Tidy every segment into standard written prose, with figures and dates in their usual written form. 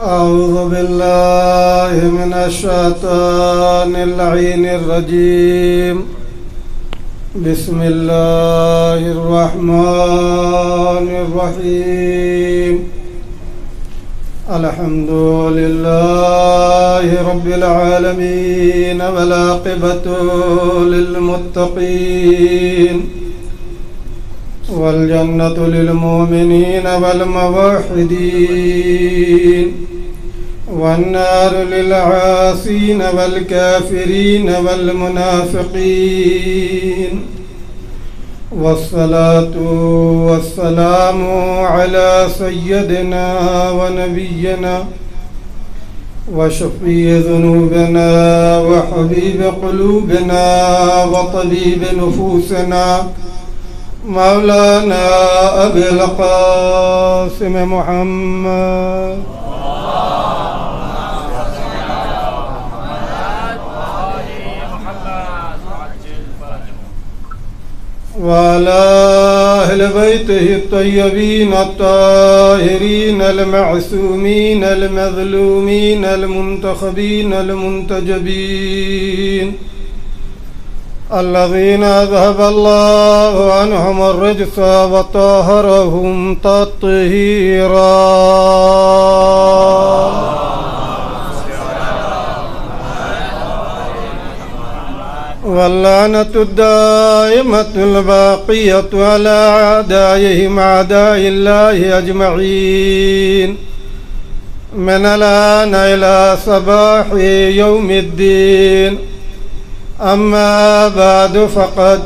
أعوذ بالله من الشيطان اللعين الرجيم. بسم الله الرحمن الرحيم. الحمد لله رب العالمين والعاقبة للمتقين والجنة للمؤمنين والموحدين والنار للعاصين والكافرين والمنافقين. والصلاة والسلام على سيدنا ونبينا وشفيع ذنوبنا وحبيب قلوبنا وطبيب نفوسنا مولانا أبي القاسم محمد وعلى أهل بيته الطيبين الطاهرين المعصومين المظلومين المنتخبين المنتجبين الذين أذهب الله عنهم الرجس وطهرهم تطهيرا. واللعنة الدائمة الباقية على أعدائهم أعداء الله أجمعين من الآن إلى صباح يوم الدين. أما بعد فقد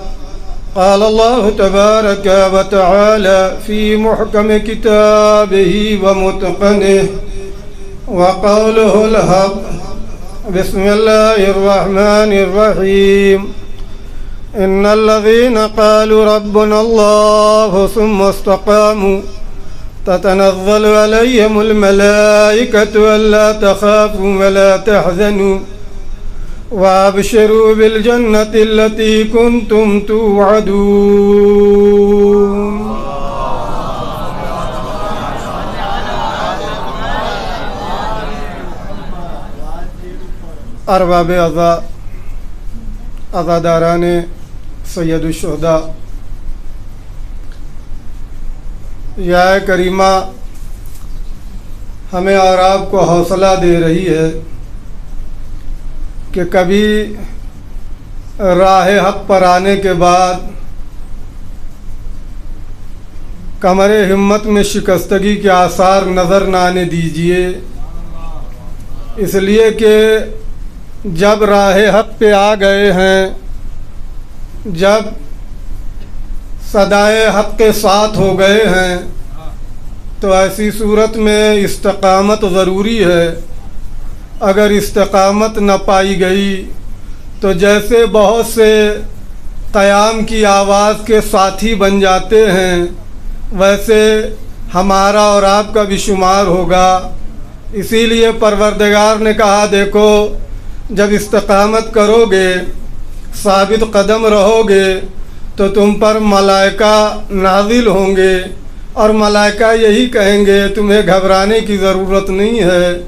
قال الله تبارك وتعالى في محكم كتابه ومتقنه وقوله الحق. بسم الله الرحمن الرحيم. إن الذين قالوا ربنا الله ثم استقاموا تتنزل عليهم الملائكة ألا تخافوا ولا تحزنوا وابشروا بالجنة التي كنتم توعدون. ارباب عزاداران سید الشہداء، یا کریمہ ہمیں اور آپ کو حوصلہ دے رہی ہے کہ کبھی راہ حق پر آنے کے بعد کمر ہمت میں شکستگی کے آثار نظر نہ آنے دیجیے، اس لیے کہ جب راہ حق پہ آ گئے ہیں، جب صدائے حق کے ساتھ ہو گئے ہیں، تو ایسی صورت میں استقامت ضروری ہے۔ اگر استقامت نہ پائی گئی تو جیسے بہت سے قیام کی آواز کے ساتھی بن جاتے ہیں، ویسے ہمارا اور آپ کا بھی شمار ہوگا۔ اسی لیے پروردگار نے کہا دیکھو، جب استقامت کرو گے، ثابت قدم رہو گے، تو تم پر ملائکہ نازل ہوں گے، اور ملائکہ یہی کہیں گے تمہیں گھبرانے کی ضرورت نہیں ہے،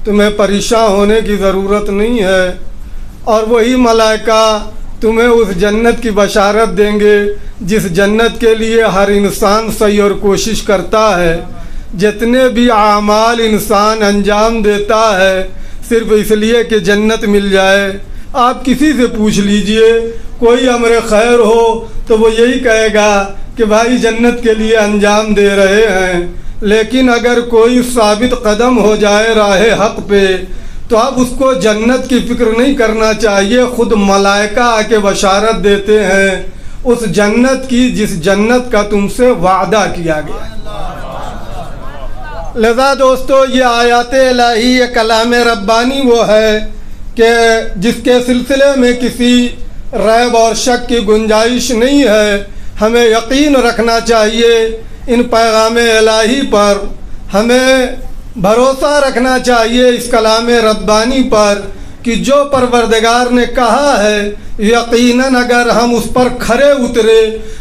تمہیں پریشان ہونے کی ضرورت نہیں ہے، اور وہی ملائکہ تمہیں اس جنت کی بشارت دیں گے جس جنت کے لیے ہر انسان سعی اور کوشش کرتا ہے۔ جتنے بھی اعمال انسان انجام دیتا ہے صرف اس لیے کہ جنت مل جائے۔ آپ کسی سے پوچھ لیجئے، کوئی امر خیر ہو تو وہ یہی کہے گا کہ بھائی جنت کے لیے انجام دے رہے ہیں، لیکن اگر کوئی ثابت قدم ہو جائے راہ حق پہ تو اب اس کو جنت کی فکر نہیں کرنا چاہیے، خود ملائکہ آ کے بشارت دیتے ہیں اس جنت کی جس جنت کا تم سے وعدہ کیا گیا۔ لذا دوستو، یہ آیات الہی، یہ کلام ربانی وہ ہے کہ جس کے سلسلے میں کسی ریب اور شک کی گنجائش نہیں ہے۔ ہمیں یقین رکھنا چاہیے ان پیغام الہی پر، ہمیں بھروسہ رکھنا چاہیے اس کلام ربانی پر کہ جو پروردگار نے کہا ہے یقیناً اگر ہم اس پر کھرے اترے،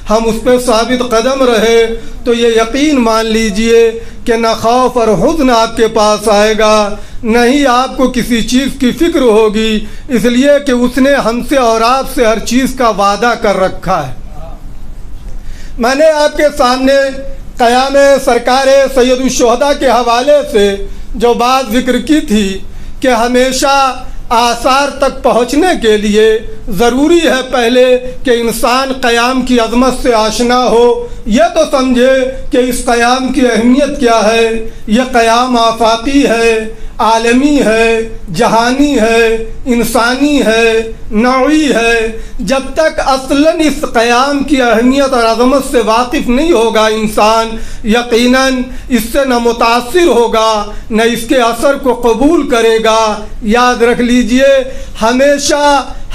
ہم اس پہ ثابت قدم رہے تو یہ یقین مان لیجئے کہ نہ خوف اور حزن آپ کے پاس آئے گا، نہ ہی آپ کو کسی چیز کی فکر ہوگی، اس لیے کہ اس نے ہم سے اور آپ سے ہر چیز کا وعدہ کر رکھا ہے۔ میں نے آپ کے سامنے قیام سرکار سید الشہداء کے حوالے سے جو بات ذکر کی تھی کہ ہمیشہ آثار تک پہنچنے کے لیے ضروری ہے پہلے کہ انسان قیام کی عظمت سے آشنا ہو، یہ تو سمجھے کہ اس قیام کی اہمیت کیا ہے۔ یہ قیام آفاقی ہے، عالمی ہے، جہانی ہے، انسانی ہے، نوعی ہے۔ جب تک اصلاً اس قیام کی اہمیت اور عظمت سے واقف نہیں ہوگا انسان، یقیناً اس سے نہ متاثر ہوگا نہ اس کے اثر کو قبول کرے گا۔ یاد رکھ لیجئے، ہمیشہ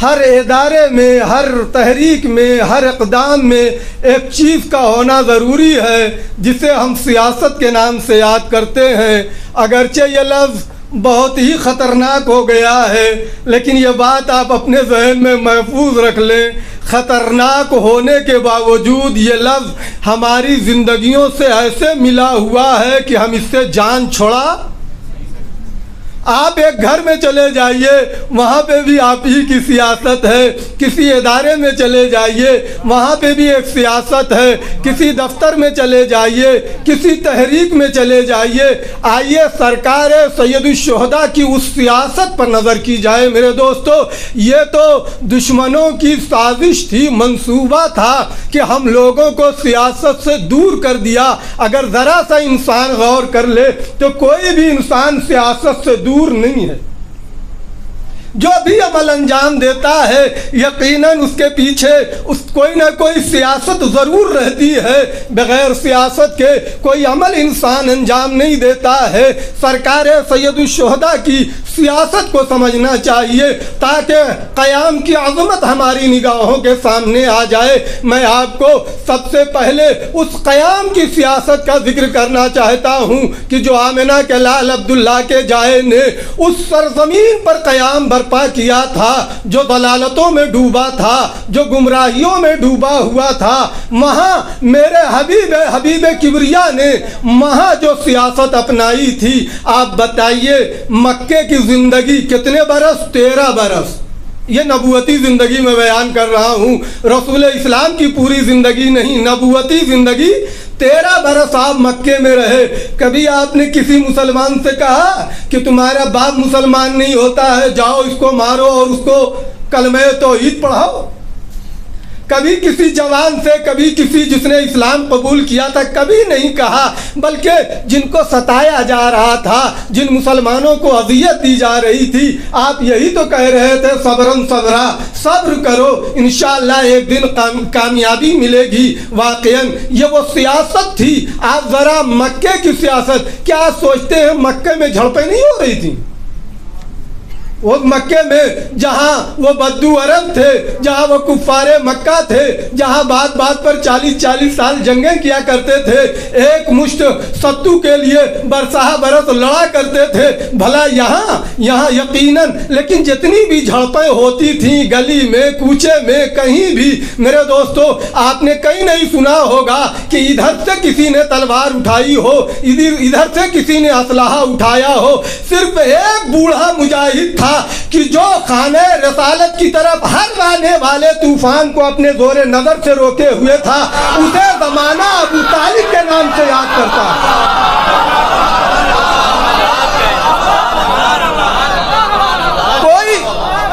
ہر ادارے میں، ہر تحریک میں، ہر اقدام میں ایک چیز کا ہونا ضروری ہے جسے ہم سیاست کے نام سے یاد کرتے ہیں۔ اگرچہ یہ لفظ بہت ہی خطرناک ہو گیا ہے، لیکن یہ بات آپ اپنے ذہن میں محفوظ رکھ لیں، خطرناک ہونے کے باوجود یہ لفظ ہماری زندگیوں سے ایسے ملا ہوا ہے کہ ہم اس سے جان چھوڑا۔ آپ ایک گھر میں چلے جائیے، وہاں پہ بھی آپ ہی کی سیاست ہے، کسی ادارے میں چلے جائیے وہاں پہ بھی ایک سیاست ہے، کسی دفتر میں چلے جائیے، کسی تحریک میں چلے جائیے۔ آئیے سرکار سید الشہداء کی اس سیاست پر نظر کی جائے۔ میرے دوستو، یہ تو دشمنوں کی سازش تھی، منصوبہ تھا کہ ہم لوگوں کو سیاست سے دور کر دیا۔ اگر ذرا سا انسان غور کر لے تو کوئی بھی انسان سیاست سے دور نہیں ہے۔ جو بھی عمل انجام دیتا ہے یقیناً اس کے پیچھے کوئی نہ کوئی سیاست ضرور رہتی ہے۔ بغیر سیاست کے کوئی عمل انسان انجام نہیں دیتا ہے۔ سرکار سید الشہداء کی سیاست کو سمجھنا چاہیے تاکہ قیام کی عظمت ہماری نگاہوں کے سامنے آ جائے۔ میں آپ کو سب سے پہلے اس قیام کی سیاست کا ذکر کرنا چاہتا ہوں کہ جو آمنہ کے لال عبداللہ کے جائے نے اس سرزمین پر قیام برپا کیا تھا جو ضلالتوں میں ڈوبا تھا، جو گمراہیوں میں ڈوبا ہوا تھا، وہاں میرے حبیب کبریا نے وہاں جو سیاست اپنائی تھی۔ آپ بتائیے مکے کی زندگی کتنے برس؟ 13 برس۔ یہ نبوتی زندگی میں بیان کر رہا ہوں، رسول اسلام کی پوری زندگی نہیں، نبوتی زندگی 13 برس آپ مکے میں رہے۔ کبھی آپ نے کسی مسلمان سے کہا کہ تمہارا باپ مسلمان نہیں ہوتا ہے، جاؤ اس کو مارو اور اس کو کلمہ توحید پڑھاؤ؟ کبھی کسی جوان سے، کبھی کسی جس نے اسلام قبول کیا تھا کبھی نہیں کہا، بلکہ جن کو ستایا جا رہا تھا، جن مسلمانوں کو اذیت دی جا رہی تھی، آپ یہی تو کہہ رہے تھے صبرن صبرا، صبر کرو انشاءاللہ ایک دن کامیابی ملے گی۔ واقعاً یہ وہ سیاست تھی۔ آپ ذرا مکے کی سیاست کیا سوچتے ہیں؟ مکے میں جھڑپیں نہیں ہو رہی تھیں؟ وہ مکے میں جہاں وہ بدو عرب تھے، جہاں وہ کفار مکہ تھے، جہاں بات بات پر 40 سال جنگیں کیا کرتے تھے، ایک مشت ستو کے لیے برسہ برس لڑا کرتے تھے، بھلا یہاں یقیناً لیکن جتنی بھی جھڑپیں ہوتی تھیں گلی میں، کوچے میں، کہیں بھی، میرے دوستو آپ نے کہیں نہیں سنا ہوگا کہ ادھر سے کسی نے تلوار اٹھائی ہو، ادھر سے کسی نے اسلحہ اٹھایا ہو۔ صرف ایک بوڑھا مجاہد تھا کہ جو خانہ رسالت کی طرف ہر آنے والے طوفان کو اپنے زور نظر سے روکے ہوئے تھا، اسے زمانہ ابو طالب کے نام سے یاد کرتا۔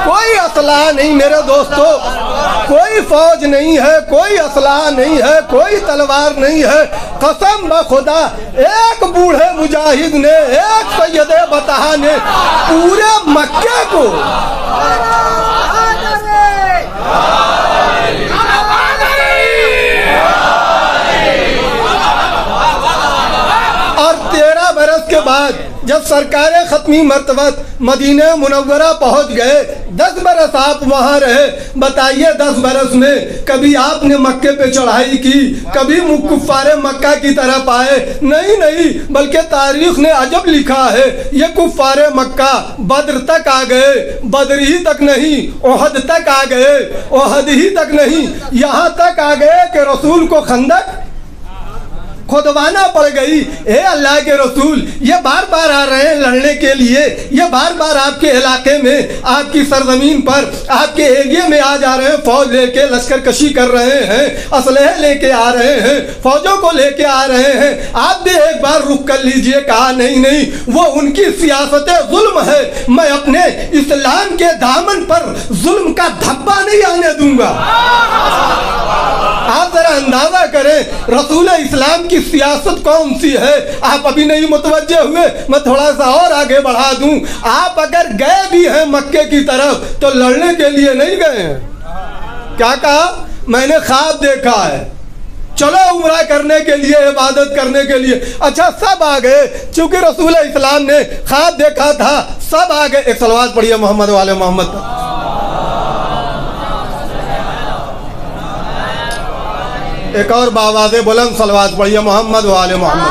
کوئی اسلحہ نہیں میرے دوستو، کوئی فوج نہیں ہے، کوئی اسلحہ نہیں ہے، کوئی تلوار نہیں ہے۔ قسم بخدا ایک بوڑھے مجاہد نے، ایک سید بطحہ نے پورے مکے کو اور 13 برس کے بعد جب سرکار ختمی مرتبت مدینہ منورہ پہنچ گئے، 10 برس آپ وہاں رہے، بتائیے 10 برس میں کبھی آپ نے مکے پہ چڑھائی کی، کبھی کفار مکہ کی طرف آئے؟ نہیں، بلکہ تاریخ نے عجب لکھا ہے، یہ کفار مکہ بدر تک آ گئے، بدر ہی تک نہیں، احد تک آ گئے، احد ہی تک نہیں، یہاں تک آ گئے کہ رسول کو خندق کھودوانا پڑ گئی۔ اے اللہ کے رسول، یہ بار بار آ رہے ہیں لڑنے کے لیے، یہ بار بار آپ کے علاقے میں، آپ کی سرزمین پر، آپ کے ایریے میں آ جا رہے ہیں، فوج لے کے لشکر کشی کر رہے ہیں، اسلحے لے کے آ رہے ہیں، فوجوں کو لے کے آ رہے ہیں، آپ بھی ایک بار رخ کر لیجئے۔ کہا نہیں، وہ ان کی سیاست ظلم ہے، میں اپنے اسلام کے دامن پر ظلم کا دھبا نہیں آنے دوں گا۔ آپ ذرا اندازہ کریں رسول اسلام کی سیاست کون سی ہے۔ آپ ابھی نہیں متوجہ ہوئے، میں تھوڑا سا اور آگے بڑھا دوں۔ آپ اگر گئے بھی ہیں مکے کی طرف تو لڑنے کے لیے نہیں گئے ہیں۔ کیا کہا؟ میں نے خواب دیکھا ہے، چلو عمرہ کرنے کے لیے، عبادت کرنے کے لیے۔ اچھا سب آ گئے، چونکہ رسول اسلام نے خواب دیکھا تھا، سب آ گئے۔ ایک صلوات پڑھیے محمد والے محمد پر۔ ایک اور باواز بلند صلوات پڑھیے محمد والے محمد۔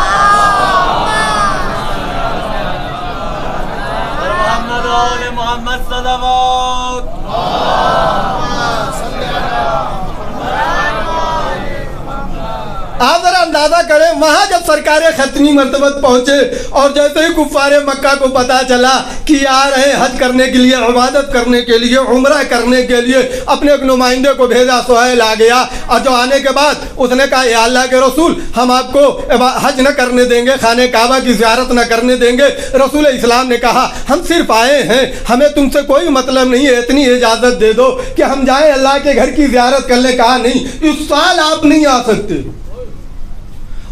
محمد والے محمد صلوات۔ آپ ذرا اندازہ کریں، وہاں جب سرکار ختمی مرتبت پہنچے اور جیسے ہی کفار مکہ کو پتا چلا کہ آ رہے حج کرنے کے لیے، عبادت کرنے کے لیے، عمرہ کرنے کے لیے، اپنے ایک نمائندے کو بھیجا، سہیل آ گیا، اور جو آنے کے بعد اس نے کہا اے اللہ کے رسول، ہم آپ کو حج نہ کرنے دیں گے، خانہ کعبہ کی زیارت نہ کرنے دیں گے۔ رسول اسلام نے کہا ہم صرف آئے ہیں، ہمیں تم سے کوئی مطلب نہیں ہے، اتنی اجازت دے دو کہ ہم جائیں اللہ کے گھر کی زیارت کر لیں۔ کہا نہیں، اس سال آپ نہیں آ سکتے۔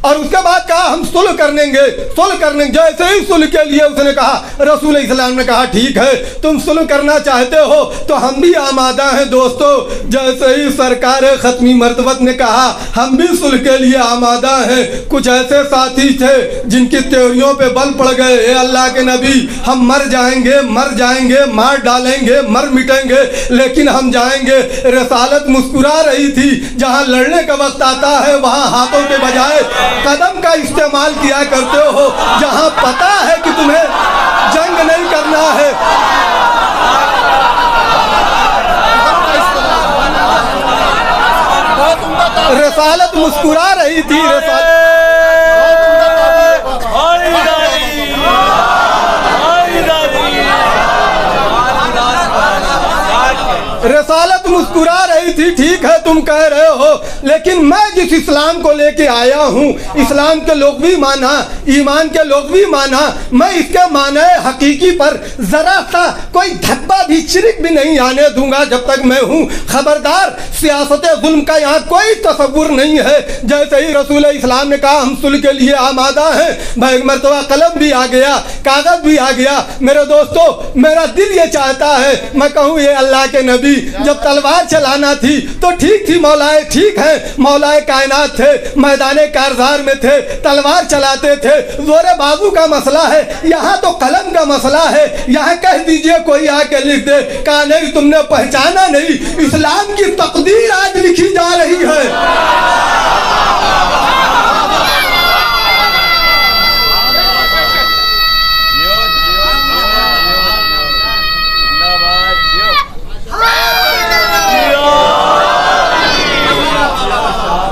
اور اس کے بعد کہا ہم صلح کریں گے، صلح کرنے۔ جیسے ہی صلح کے لیے اس نے کہا، رسول اسلام نے کہا ٹھیک ہے، تم صلح کرنا چاہتے ہو تو ہم بھی آمادہ ہیں دوستو۔ جیسے ہی سرکار ختمی مرتبت نے کہا ہم بھی صلح کے لیے آمادہ ہیں، کچھ ایسے ساتھی تھے جن کی تیوریوں پہ بل پڑ گئے، اے اللہ کے نبی ہم مر جائیں گے، مار ڈالیں گے، مر مٹیں گے، لیکن ہم جائیں گے۔ رسالت مسکرا رہی تھی، جہاں لڑنے کا وقت آتا ہے وہاں ہاتھوں کے بجائے قدم کا استعمال کیا کرتے ہو، جہاں پتا ہے کہ تمہیں جنگ نہیں کرنا ہے۔ رسالت مسکرا رہی تھی، رسالت مسکرا رہی تھی، ٹھیک ہے تم کہہ رہے ہو، لیکن میں جس اسلام کو لے کے آیا ہوں، اسلام کے لغوی معنی، ایمان کے لغوی معنی، میں اس کے معنی حقیقی پر ذرا سا کوئی دھبا بھی، چرک بھی نہیں آنے دوں گا جب تک میں ہوں۔ خبردار، سیاست ظلم کا یہاں کوئی تصور نہیں ہے۔ جیسے ہی رسول اسلام نے کہا ہم صلح کے لیے آمادہ ہیں، ایک مرتبہ قلم بھی آ گیا، کاغذ بھی آ گیا۔ میرے دوستو، میرا دل یہ چاہتا ہے میں کہوں یہ اللہ کے نبی، جب تلوار چلانا تھی تو ٹھیک تھی، مولائے ٹھیک ہے، مولائے کائنات تھے، میدان کارزار میں تھے، تلوار چلاتے تھے، زور بازو کا مسئلہ ہے، یہاں تو قلم کا مسئلہ ہے، یہاں کہہ دیجئے کوئی آ کے لکھ دے۔ کہا نہیں، تم نے پہچانا نہیں، اسلام کی تقدیر آج لکھی جا رہی ہے۔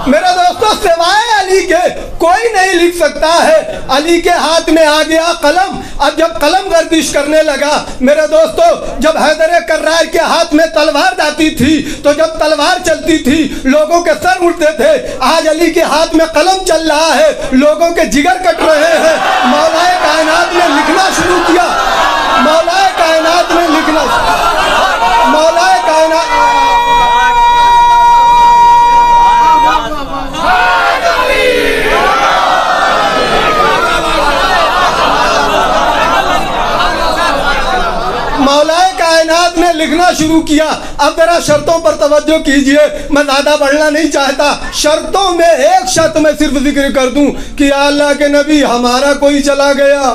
میرے دوستو، سوائے علی کے کوئی نہیں لکھ سکتا ہے۔ علی کے ہاتھ میں آ گیا قلم، اب جب قلم گردش کرنے لگا، میرے دوستو جب حیدر کرار کے ہاتھ میں تلوار جاتی تھی تو جب تلوار چلتی تھی لوگوں کے سر اٹھتے تھے، آج علی کے ہاتھ میں قلم چل رہا ہے، لوگوں کے جگر کٹ رہے ہیں۔ مولا کائنات نے لکھنا شروع کیا، مولا کائنات نے لکھنا، مولا کائنات، مولا کائنات نے لکھنا شروع کیا۔ اب ذرا شرطوں پر توجہ کیجئے، میں زیادہ بڑھنا نہیں چاہتا۔ شرطوں میں ایک شرط میں صرف ذکر کر دوں کہ یا اللہ کے نبی ہمارا کوئی چلا گیا،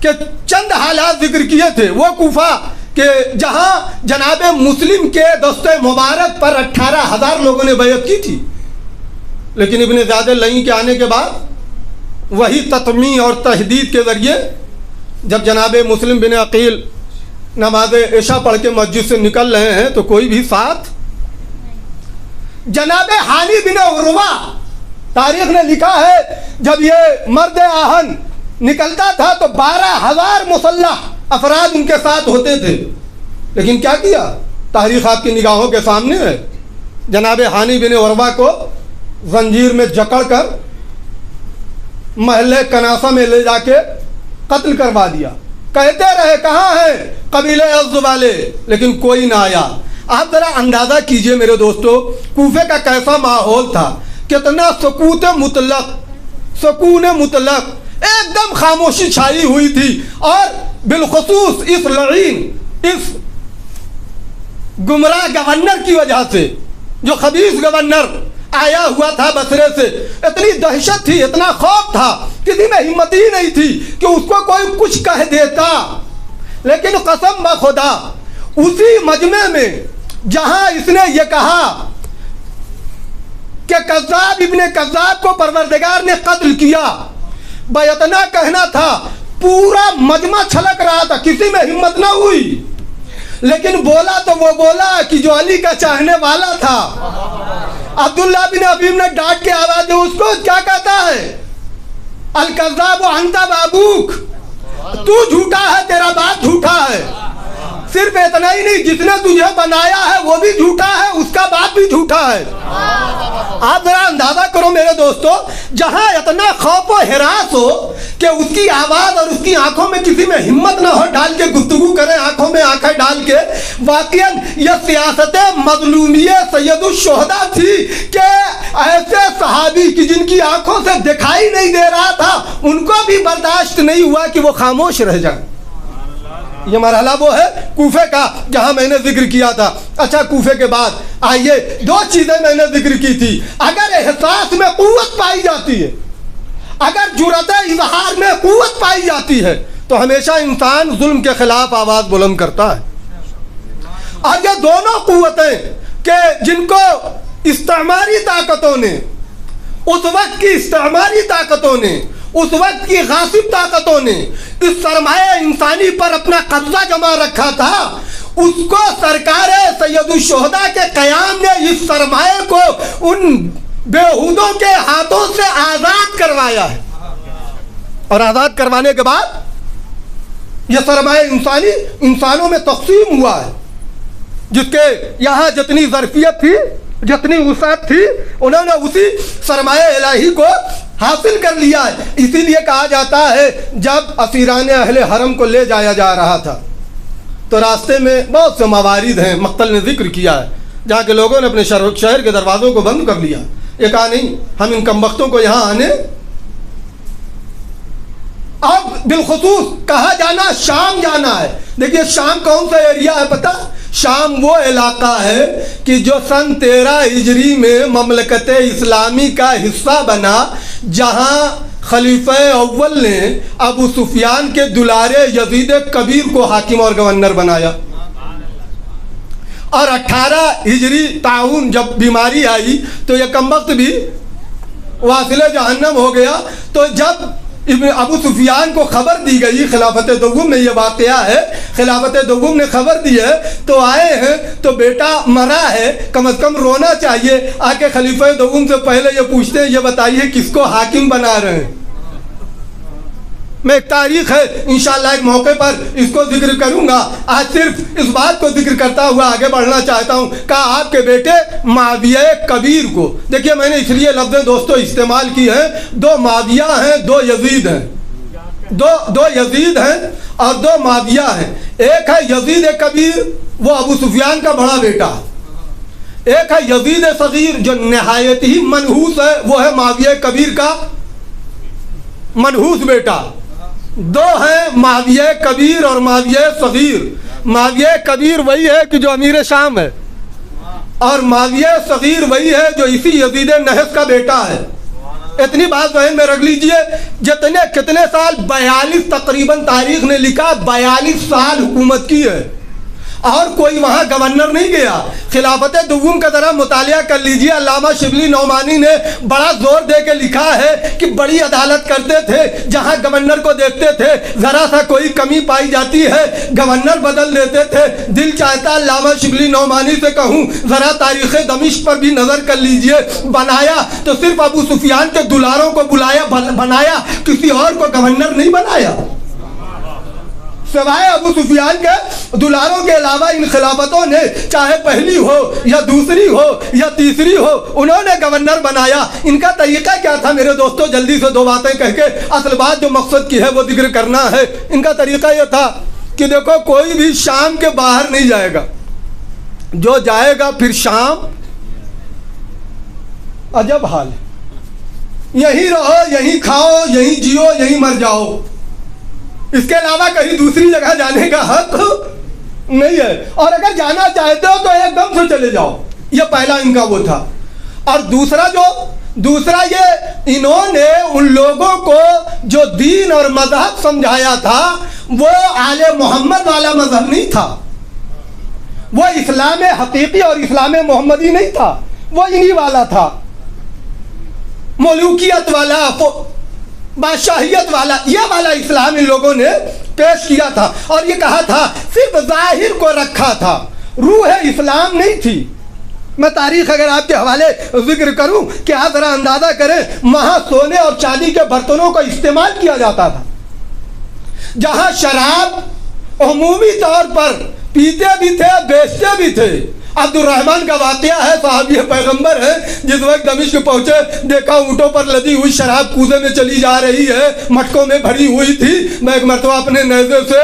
کہ چند حالات ذکر کیے تھے، وہ کوفہ کہ جہاں جناب مسلم کے دستِ مبارک پر 18,000 لوگوں نے بیعت کی تھی، لیکن ابن زیاد اللعین کے آنے کے بعد وہی تطمیع اور تحدید کے ذریعے جب جناب مسلم بن عقیل نماز عشاء پڑھ کے مسجد سے نکل رہے ہیں تو کوئی بھی ساتھ، جناب ہانی بن عروہ تاریخ نے لکھا ہے جب یہ مرد آہن نکلتا تھا تو 12,000 مسلح افراد ان کے ساتھ ہوتے تھے، لیکن کیا کیا؟ تاریخ آپ کی نگاہوں کے سامنے ہے، جناب ہانی بن عروہ کو زنجیر میں جکڑ کر محلے کناسہ میں لے جا کے قتل کروا دیا۔ کہتے رہے کہاں ہیں قبیلے عز والے، لیکن کوئی نہ آیا۔ آپ ذرا اندازہ کیجئے میرے دوستو کوفے کا کیسا ماحول تھا، کتنا سکون مطلق، ایک دم خاموشی چھائی ہوئی تھی، اور بالخصوص اس لعین، اس گمراہ گورنر کی وجہ سے، جو خبیث گورنر آیا ہوا تھا بصرے سے، اتنی دہشت تھی، اتنا خوف تھا، کسی میں ہمت ہی نہیں تھی کہ اس کو کوئی کچھ کہہ دیتا۔ لیکن قسم بخدا اسی مجمع میں جہاں اس نے یہ کہا کہ کذاب ابن کذاب کو پروردگار نے قتل کیا، بیعتنا کہنا تھا، پورا مجمع چھلک رہا تھا، کسی میں ہمت نہ ہوئی، لیکن بولا تو وہ بولا کہ جو علی کا چاہنے والا تھا۔ عبداللہ بن ابی نے ڈانٹ کے آواز دی، اس کو کیا کہتا ہے؟ الکذاب انت بابوک، تو جھوٹا ہے، تیرا باپ جھوٹا ہے۔ صرف اتنا ہی نہیں، جس نے تجھے بنایا ہے وہ بھی جھوٹا ہے، اس کا باپ بھی جھوٹا ہے۔ آپ ذرا اندازہ کرو میرے دوستو، جہاں اتنا خوف و ہراس ہو کہ اس کی آواز اور اس کی آنکھوں میں کسی میں ہمت نہ ہو ڈال کے گفتگو کریں، آنکھوں میں آنکھیں ڈال کے، واقعاً یہ سیاست مظلومیہ سید الشہداء تھی کہ ایسے صحابی کی جن کی آنکھوں سے دکھائی نہیں دے رہا تھا، ان کو بھی برداشت نہیں ہوا کہ وہ خاموش رہ جائیں۔ یہ مرحلہ وہ ہے کوفے کا جہاں میں نے ذکر کیا تھا۔ اچھا، کوفے کے بعد آئیے، دو چیزیں میں نے ذکر کی تھی۔ اگر احساس میں قوت پائی جاتی ہے، اگر جرأت اظہار میں قوت پائی جاتی ہے تو ہمیشہ انسان ظلم کے خلاف آواز بلند کرتا ہے۔ اور یہ دونوں قوتیں کہ جن کو استعماری طاقتوں نے، اس وقت کی استعماری طاقتوں نے، اس وقت کی غاصب طاقتوں نے اس سرمایہ انسانی پر اپنا قبضہ جما رکھا تھا، اس کو سرکار سید الشہداء کے قیام نے اس سرمایہ کو ان بیہودوں کے ہاتھوں سے آزاد کروایا ہے، اور آزاد کروانے کے بعد یہ سرمایہ انسانی انسانوں میں تقسیم ہوا ہے، جس کے یہاں جتنی ظرفیت تھی، جتنی وسعت تھی، انہوں نے اسی سرمایہ الہی کو حاصل کر لیا ہے۔ اسی لیے کہا جاتا ہے جب اسیران اہل حرم کو لے جایا جا رہا تھا تو راستے میں بہت سے موارد ہیں، مقتل نے ذکر کیا ہے، جہاں کے لوگوں نے اپنے شہر کے دروازوں کو بند کر لیا، یہ کہا نہیں ہم ان کمبختوں کو یہاں آنے۔ اب بالخصوص کہا جانا شام جانا ہے۔ دیکھیے شام کون سا ایریا ہے پتہ؟ شام وہ علاقہ ہے کہ جو سن 13 ہجری میں مملکت اسلامی کا حصہ بنا، جہاں خلیفہ اول نے ابو سفیان کے دلارے یزید کبیر کو حاکم اور گورنر بنایا، اور 18 ہجری طاعون جب بیماری آئی تو یہ کمبخت بھی واصل جہنم ہو گیا۔ تو جب ابو سفیان کو خبر دی گئی، خلافت دوم میں یہ واقعہ ہے، خلافت دوم نے خبر دی ہے تو آئے ہیں تو بیٹا مرا ہے، کم از کم رونا چاہیے، آ کے خلیفہ دوم سے پہلے یہ پوچھتے ہیں یہ بتائیے کس کو حاکم بنا رہے ہیں۔ میں ایک تاریخ ہے انشاءاللہ ایک موقع پر اس کو ذکر کروں گا، آج صرف اس بات کو ذکر کرتا ہوا آگے بڑھنا چاہتا ہوں۔ کہا آپ کے بیٹے معاویہ کبیر کو، دیکھیے میں نے اس لیے لفظ دوستو استعمال کی ہیں، دو معاویہ ہیں، دو یزید ہیں، دو یزید ہیں اور دو معاویہ ہیں۔ ایک ہے یزید کبیر، وہ ابو سفیان کا بڑا بیٹا، ایک ہے یزید صغیر جو نہایت ہی منحوس ہے، وہ ہے معاویہ کبیر کا منحوس بیٹا۔ دو ہیں معاویہ کبیر اور معاویہ صغیر۔ معاویہ کبیر وہی ہے کہ جو امیر شام ہے، اور معاویہ صغیر وہی ہے جو اسی یزید نحس کا بیٹا ہے۔ اتنی بات ذہن میں رکھ لیجئے، کتنے سال 42 تقریباً تاریخ نے لکھا، 42 سال حکومت کی ہے، اور کوئی وہاں گورنر نہیں گیا۔ خلافت دوم کا ذرا مطالعہ کر لیجئے، علامہ شبلی نعمانی نے بڑا زور دے کے لکھا ہے کہ بڑی عدالت کرتے تھے، جہاں گورنر کو دیکھتے تھے ذرا سا کوئی کمی پائی جاتی ہے گورنر بدل دیتے تھے۔ دل چاہتا علامہ شبلی نعمانی سے کہوں ذرا تاریخ دمشق پر بھی نظر کر لیجئے، بنایا تو صرف ابو سفیان کے دلاروں کو بنایا، کسی اور کو گورنر نہیں بنایا، سوائے ابو سفیان کے دلاروں کے علاوہ ان خلافتوں نے چاہے پہلی ہو یا دوسری ہو یا تیسری ہو، انہوں نے گورنر بنایا۔ ان کا طریقہ کیا تھا میرے دوستو؟ جلدی سے 2 باتیں کہہ کے اصل بات جو مقصد کی ہے وہ ذکر کرنا ہے۔ ان کا طریقہ یہ تھا کہ دیکھو کوئی بھی شام کے باہر نہیں جائے گا، جو جائے گا پھر شام عجب حال ہے، یہیں رہو، یہیں کھاؤ، یہیں جیو، یہیں مر جاؤ، اس کے علاوہ کہیں دوسری جگہ جانے کا حق نہیں ہے، اور اگر جانا چاہتے ہو تو ایک دم سے چلے جاؤ۔ یہ پہلا ان کا وہ تھا۔ اور دوسرا یہ انہوں نے ان لوگوں کو جو دین اور مذہب سمجھایا تھا وہ آل محمد والا مذہب نہیں تھا، وہ اسلام حقیقی اور اسلام محمدی نہیں تھا، وہ انہی والا تھا، ملوکیت والا، بادشاہیت والا، یہ والا اسلام ان لوگوں نے پیش کیا تھا۔ اور یہ کہا تھا صرف ظاہر کو رکھا تھا، روح اسلام نہیں تھی۔ میں تاریخ اگر آپ کے حوالے ذکر کروں کہ آپ ذرا اندازہ کریں، وہاں سونے اور چاندی کے برتنوں کا استعمال کیا جاتا تھا، جہاں شراب عمومی طور پر پیتے بھی تھے، بیچتے بھی تھے۔ عبد الرحمن کا واقعہ ہے، صحابی پیغمبر ہے، جس وقت دمشق پہنچے دیکھا اونٹوں پر لدی ہوئی شراب کوزے میں چلی جا رہی ہے، مٹکوں میں بھری ہوئی تھی۔ میں ایک مرتبہ اپنے نیزے سے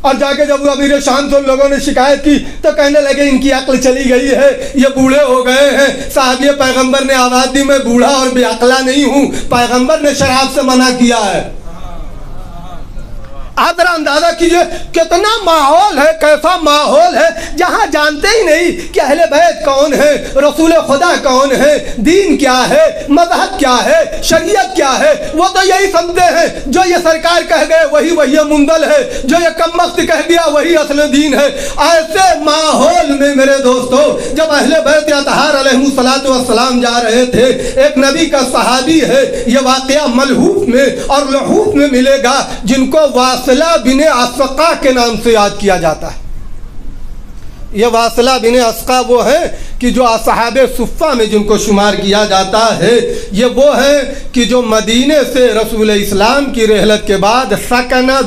اور جا کے جب امیر شام سے لوگوں نے شکایت کی تو کہنے لگے ان کی عقل چلی گئی ہے، یہ بوڑھے ہو گئے ہیں۔ صحابی پیغمبر نے آواز دی میں بوڑھا اور بے عقلا نہیں ہوں، پیغمبر نے شراب سے منع کیا ہے۔ آپ ذرا اندازہ کیجئے کتنا ماحول ہے، کیسا ماحول ہے، جہاں جانتے ہی نہیں کہ اہل بیت کون ہے، رسول خدا کون ہے، دین کیا ہے، مذہب کیا ہے، شریعت کیا ہے۔ وہ تو یہی سمجھتے ہیں جو یہ سرکار کہہ گئے وہی منزل ہے، جو یہ کم وقت کہہ دیا وہی اصل دین ہے۔ ایسے ماحول میں میرے دوستو جب اہل بیت اطہار علیہم الصلوۃ والسلام جا رہے تھے، ایک نبی کا صحابی ہے، یہ واقعہ ملحوف میں اور لحوف میں ملے گا، جن کو واصلہ بن اسقا کے نام سے یاد کیا جاتا ہے۔ یہ واصلہ بن اسقا وہ ہے کہ جو اصحاب صفہ میں جن کو شمار کیا جاتا ہے، یہ وہ ہے کہ جو مدینے سے رسول اسلام کی رحلت کے بعد سکنہ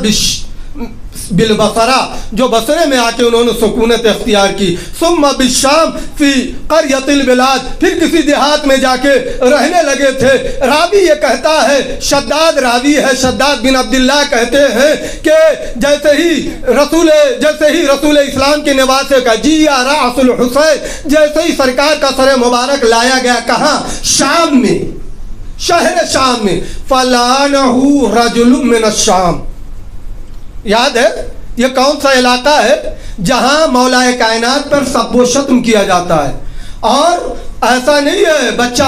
بالبصرہ، جو بصرے میں آ کے انہوں نے سکونت اختیار کی، ثم بالشام فی قریۃ البلاد، پھر کسی دیہات میں جا کے رہنے لگے تھے۔ راوی یہ کہتا ہے، شداد راوی ہے، شداد بن عبداللہ کہتے ہیں کہ جیسے ہی رسول اسلام کے نواسے کا جیا رأس الحسین، جیسے ہی سرکار کا سر مبارک لایا گیا، کہاں؟ شام میں، شہر شام میں، فلانہ رجل من الشام۔ یاد ہے یہ کون سا علاقہ ہے جہاں مولا کائنات پر سب و شتم کیا جاتا ہے، اور ایسا نہیں ہے بچہ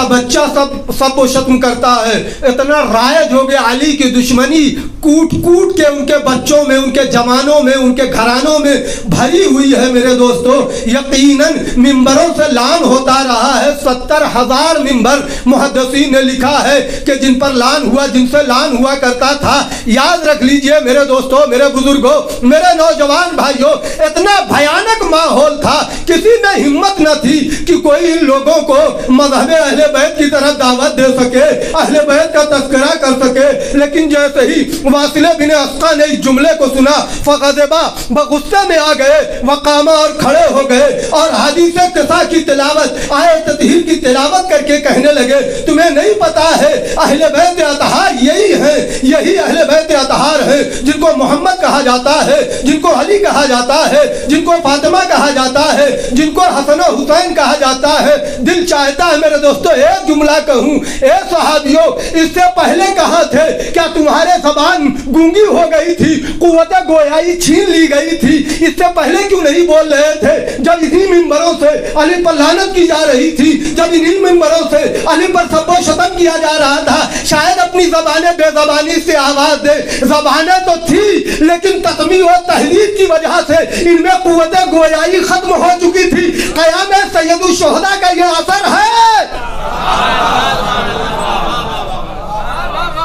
سب و شتم کرتا ہے، اتنا رائج ہو گیا علی کی دشمنی، کوٹ کے ان کے بچوں میں، ان کے جوانوں میں، ان کے گھرانوں میں بھری ہوئی ہے میرے دوستو۔ یقیناً ممبروں سے لعن ہوتا رہا ہے، 70,000 ممبر محدثین نے لکھا ہے کہ جن پر لعن ہوا، جن سے لعن ہوا کرتا تھا۔ یاد رکھ لیجئے میرے دوستو، میرے بزرگوں، میرے نوجوان بھائیوں، اتنا بھیانک ماحول تھا، کسی میں ہمت نہ تھی کہ کوئی ان لوگوں کو مذہب اہل بیت کی طرف دعوت دے سکے، اہل بیت کا تذکرہ کر سکے۔ لیکن جیسے ہی واصلہ بن اسقا نے اس جملے کو سنا، فغضبا، بغصے میں آ گئے، وقاما، اور کھڑے ہو گئے، اور حدیث قصہ کی تلاوت، آیت تطہیر کی تلاوت کر کے کہنے لگے تمہیں نہیں پتا ہے اہل بیت اطہار یہی ہیں، یہی اہل بیت اطہار ہیں جن کو محمد کہا جاتا ہے، جن کو علی کہا جاتا ہے، جن کو فاطمہ کہا جاتا ہے، جن کو حسن و حسین کہا جاتا ہے۔ دل چاہتا ہے میرے دوستو ایک جملہ کہوں، اے صحابیوں اس سے پہلے کہاں تھے؟ کیا تمہارے زبان گونگی ہو گئی تھی، قوت گویائی چھین لی گئی تھی؟ اس سے پہلے کیوں نہیں بول رہے تھے جب انہی ممبروں سے علی پر لعنت کی جا رہی تھی، جب انہی ممبروں سے علی پر سب و شتم کیا جا رہا تھا؟ شاید اپنی زبانیں بے زبانی سے آواز دے، زبانیں تو تھی لیکن تقوی و تحریر کی وجہ سے ان میں قوت گویائی ختم ہو چکی تھی۔ قیام سید الشہداء کا یہ اثر ہے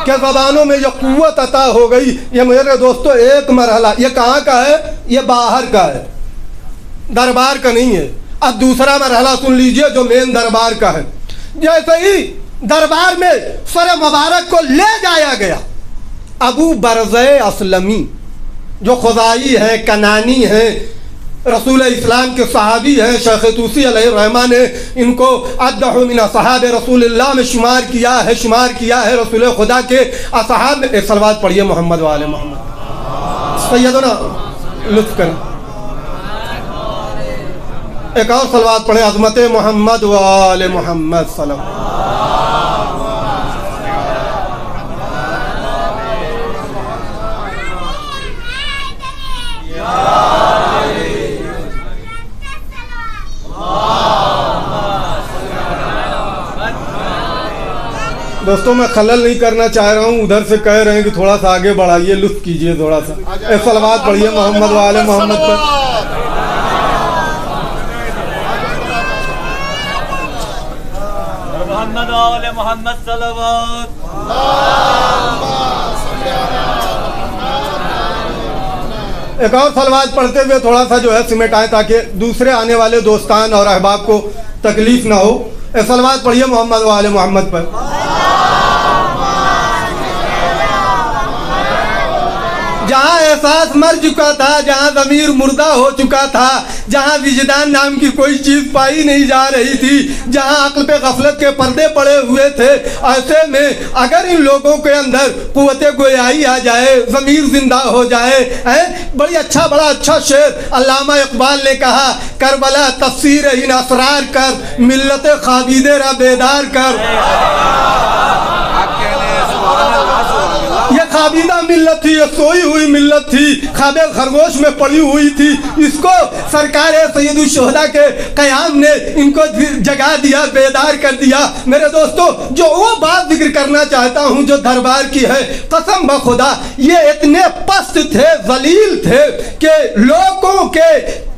کہ زبانوں میں یہ قوت عطا ہو گئی۔ یہ میرے دوستو ایک مرحلہ، یہ کہاں کا ہے؟ یہ باہر کا ہے، دربار کا نہیں ہے۔ اب دوسرا مرحلہ سن لیجئے جو مین دربار کا ہے۔ جیسے ہی دربار میں سر مبارک کو لے جایا گیا، ابو برزہ اسلمی جو خزائی ہے، کنانی ہے، رسول اسلام کے صحابی ہیں، شیخ طوسی علیہ الرحمہ نے ان کو ادہ من اصحاب رسول اللہ میں شمار کیا ہے رسول خدا کے اصحاب میں۔ ایک صلوات پڑھیے محمد و آل محمد۔ سیدنا لطف کریں، ایک اور صلوات پڑھیں، عظمت محمد و آل محمد صلی اللہ۔ دوستوں میں خلل نہیں کرنا چاہ رہا ہوں، ادھر سے کہہ رہے ہیں کہ تھوڑا سا آگے بڑھائیے، لطف کیجئے تھوڑا سا۔ ایک صلوات پڑھیے محمد و آل محمد پر۔ محمد و آل محمد صلوات۔ ایک اور صلوات پڑھتے ہوئے تھوڑا سا جو ہے سمیٹ آئے تاکہ دوسرے آنے والے دوستان اور احباب کو تکلیف نہ ہو۔ ایک صلوات پڑھیے محمد و آل محمد پر۔ جہاں احساس مر چکا تھا، جہاں ضمیر مردہ ہو چکا تھا، جہاں وجدان نام کی کوئی چیز پائی نہیں جا رہی تھی، جہاں عقل پہ غفلت کے پردے پڑے ہوئے تھے، ایسے میں اگر ان لوگوں کے اندر قوت گویائی آ جائے، ضمیر زندہ ہو جائے، بڑا اچھا شعر علامہ اقبال نے کہا، کربلا تفسیر ان اسرار کر، ملت خابیدے را بیدار کر۔ یہ خابیدہ ملت تھی، یہ سوئی ہوئی ملت تھی، خواب خرگوش میں پڑی ہوئی تھی، اس کو سرکار سید الشہداء کے قیام نے ان کو جگا دیا، بیدار کر دیا۔ میرے دوستو جو وہ بات ذکر کرنا چاہتا ہوں جو دربار کی ہے، قسم بخدا یہ اتنے پست تھے، ذلیل تھے کہ لوگوں کے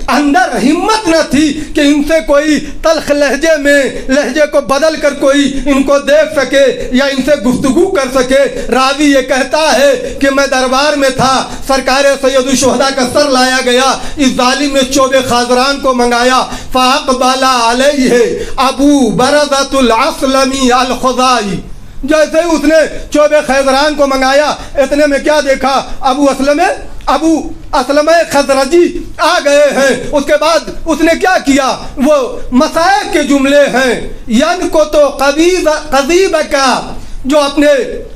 اندر ہمت نہ تھی کہ ان سے کوئی تلخ لہجے میں لہجے کو بدل کر کوئی ان کو دیکھ سکے یا ان سے گفتگو کر سکے۔ راوی یہ کہتا ہے کہ میں دربار میں تھا، سرکار سید الشہداء کا سر لایا گیا، اس ظالم نے چوب خازران کو منگایا، فاقبل علیہ ابو برزۃ الاسلمی الخزائی۔ جیسے اس نے چوب خیزران کو منگایا، اتنے میں کیا دیکھا، ابو اسلم خزرجی آ گئے ہیں۔ اس کے بعد اس نے کیا کیا، وہ مسائل کے جملے ہیں، ین کو تو قضیب کا، جو اپنے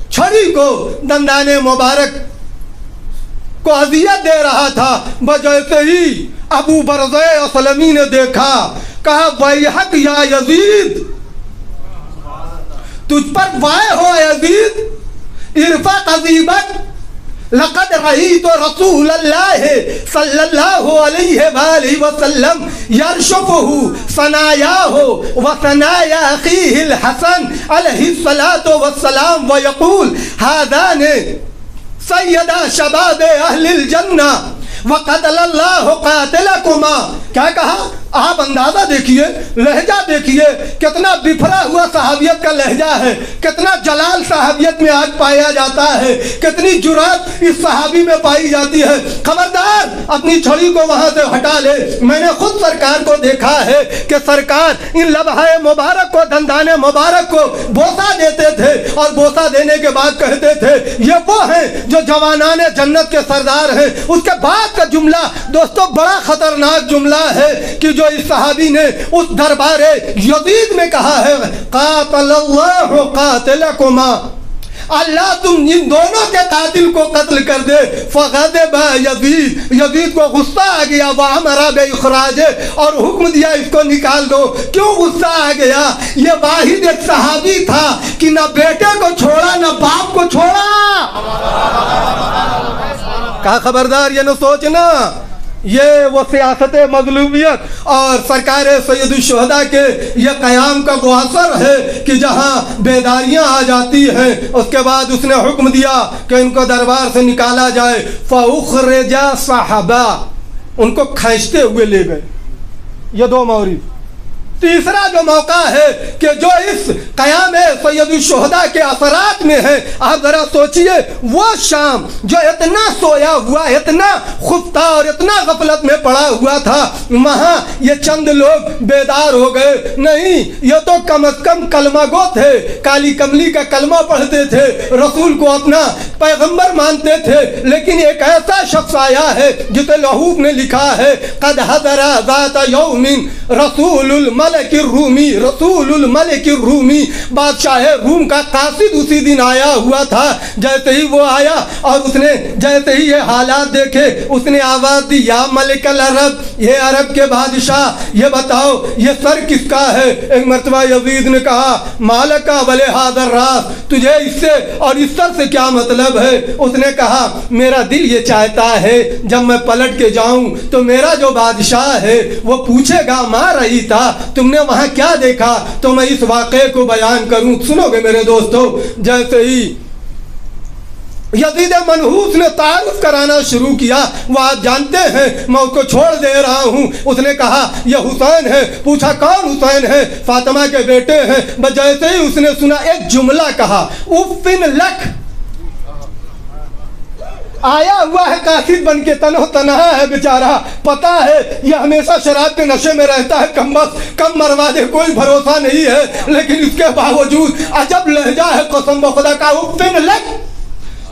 چھڑی کو دندان مبارک کو اذیت دے رہا تھا، بجیسے ہی ابو برزہ اسلمی نے دیکھا، کہا ویحک یا یزید، تجھ پر وائے ہو یزید، ارفع قضیبک، لقد رأیت رسول اللہ صلی اللہ علیہ وآلہ وسلم یرشفہ ثنایاہ وثنایا اخیہ الحسن علیہ الصلاۃ والسلام ویقول ھذان سیدا شباب اہل الجنہ وقتل اللہ قاتلکما۔ کیا کہا؟ آپ اندازہ دیکھیے، لہجہ دیکھیے، کتنا بفرا ہوا صحابیت کا لہجہ ہے، کتنا جلال صحابیت میں آج پایا جاتا ہے، کتنی جرات اس صحابی میں پائی جاتی ہے۔ خبردار اپنی چھڑی کو وہاں سے ہٹا لے۔ میں نے خود سرکار کو دیکھا ہے کہ سرکار ان لبھہ مبارک کو، دندان مبارک کو بوسہ دیتے تھے اور بوسہ دینے کے بعد کہتے تھے یہ وہ ہیں جو جوانان جنت کے سردار ہیں۔ اس کے بعد کا جملہ دوستو بڑا خطرناک جملہ ہے کہ جو اس صحابی نے اس دربار یزید میں کہا ہے، قاتل اللہ قاتلکما، اللہ تم ان دونوں کے قاتل کو قتل کر دے۔ فغضب یزید، یزید کو غصہ آ گیا، وامر باخراجہ، اور حکم دیا اس کو نکال دو۔ کیوں غصہ آ گیا؟ یہ واحد ایک صحابی تھا کہ نہ بیٹے کو چھوڑا نہ باپ کو چھوڑا۔ کہا خبردار یہ نہ سوچنا یہ وہ سیاست مظلومیت اور سرکار سید الشہداء کے یہ قیام کا وہ اثر ہے کہ جہاں بیداریاں آ جاتی ہیں۔ اس کے بعد اس نے حکم دیا کہ ان کو دربار سے نکالا جائے۔ فَأُخْرِجَ صَحَبَا، ان کو کھینچتے ہوئے لے گئے۔ یہ دو مورد۔ تیسرا جو موقع ہے کہ جو اس قیام سید الشہداء کے اثرات میں ہے، آپ ذرا سوچئے وہ شام جو اتنا سویا ہوا، اتنا خفتہ اور اتنا غفلت میں پڑا ہوا تھا، وہاں یہ چند لوگ بیدار ہو گئے۔ نہیں، یہ تو کم از کم کلمہ گو تھے، کالی کملی کا کلمہ پڑھتے تھے، رسول کو اپنا پیغمبر مانتے تھے، لیکن ایک ایسا شخص آیا ہے جسے لہوب نے لکھا ہے قد حضر ذات یوم رسول الملک الرومی، رسول الملک الرومی، بادشاہ روم کا قاصد اسی دن آیا ہوا تھا۔ جیسے ہی وہ آیا اور اس نے جیسے ہی یہ حالات دیکھے، اس نے آواز دی یا ملک العرب، یہ عرب کے بادشاہ، یہ بتاؤ یہ سر کس کا ہے؟ ایک مرتبہ یزید نے کہا مالکا ولے ھذا الراس، تجھے اس سے اور اس سر سے کیا مطلب ہے؟ اس نے کہا میرا دل یہ چاہتا ہے جب میں پلٹ کے جاؤں تو میرا جو بادشاہ ہے وہ پوچھے گا ماں رہی تھا تم نے وہاں کیا دیکھا، تو میں اس واقعے کو بیان کروں۔ سنو گے میرے دوستو، جیسے ہی یزید منحوس نے تعارف کرانا شروع کیا، وہ آپ جانتے ہیں میں اس کو چھوڑ دے رہا ہوں۔ اس نے کہا یہ حسین ہے۔ پوچھا کون حسین ہے؟ فاطمہ کے بیٹے ہیں۔ بس جیسے ہی اس نے سنا ایک جملہ کہا اُفٍ لک، آیا ہوا ہے قاصد بن کے، تنہا ہے بیچارہ، پتا ہے یہ ہمیشہ شراب کے نشے میں رہتا ہے، کم مروا دے، کوئی بھروسہ نہیں ہے، لیکن اس کے باوجود عجب لہجہ ہے قسم بخدا کا۔ اُفٍ لک،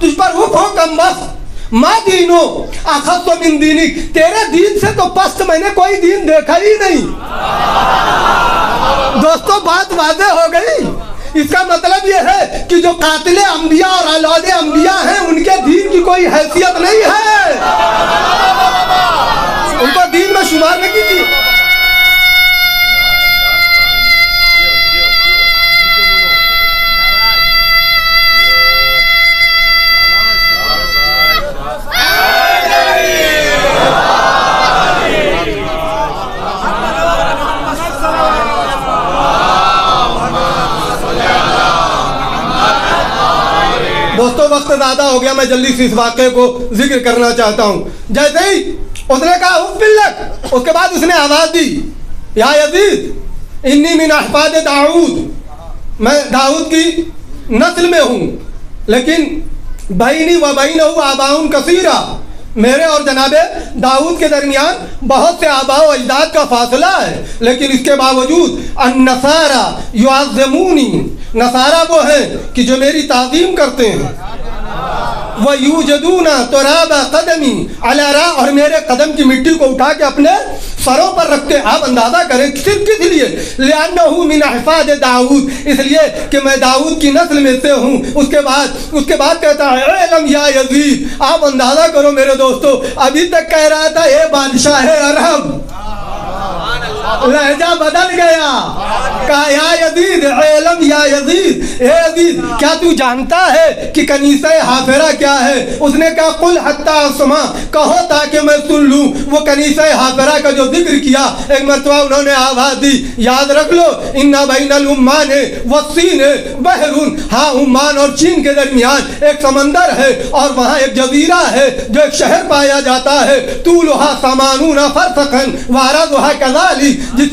تجھ پر اف ہو کم بخت، ما دینو اخذ من دینک، تیرے دین سے تو پست میں نے کوئی دین دیکھا ہی نہیں۔ دوستو بات واضح ہو گئی۔ اس کا مطلب یہ ہے کہ جو قاتل انبیاء اور اولاد انبیاء ہیں ان کے دین کی کوئی حیثیت نہیں ہے، ان کو دین میں شمار نہیں کیجیے۔ دوستو وقت زیادہ ہو گیا، میں جلدی سے اس واقعے کو ذکر کرنا چاہتا ہوں۔ جیسے ہی اس نے کہا اُفٍ لک، اس کے بعد اس نے آواز دی یا یزید انی من احفاد داؤد، میں داؤد کی نسل میں ہوں، لیکن بینی و بینہ آباء کثیرہ، میرے اور جناب داؤد کے درمیان بہت سے آباء و اجداد کا فاصلہ ہے، لیکن اس کے باوجود النصارى یعظمونی، نصارہ وہ ہیں کہ جو میری تعظیم کرتے ہیں، وَيُوجَدُونَ تُرَابَ قَدَمِي عَلَى رَا، اور میرے قدم کی مٹی کو اٹھا کے اپنے سروں پر رکھتے ہیں۔ آپ اندازہ کریں صرف کس لیے؟ لِأَنَّهُ مِنْ احفاد داؤد، اس لیے کہ میں داؤد کی نسل میں سے ہوں۔ اس کے بعد کہتا ہے اعلم یا یزید، آپ اندازہ کرو میرے دوستو، ابھی تک کہہ رہا تھا اے بادشاہ عرب، لہجہ بدل گیا، کہا یا یزید اعلم یا یزید، اے یزید کیا تو جانتا ہے کہ کنیسہ حافرہ کیا ہے؟ اس نے کہا قل حتی اسمع، کہو تاکہ میں سن لوں۔ وہ کنیسہ حافرہ کا جو ذکر کیا، ایک مرتبہ انہوں نے آواز دی یاد رکھ لو ان بین العمان والصین بحر، ہاں عمان اور چین کے درمیان ایک سمندر ہے اور وہاں ایک جزیرہ ہے جو ایک شہر پایا جاتا ہے، طولھا 80 فرسخا وعرضھا کذالک، جس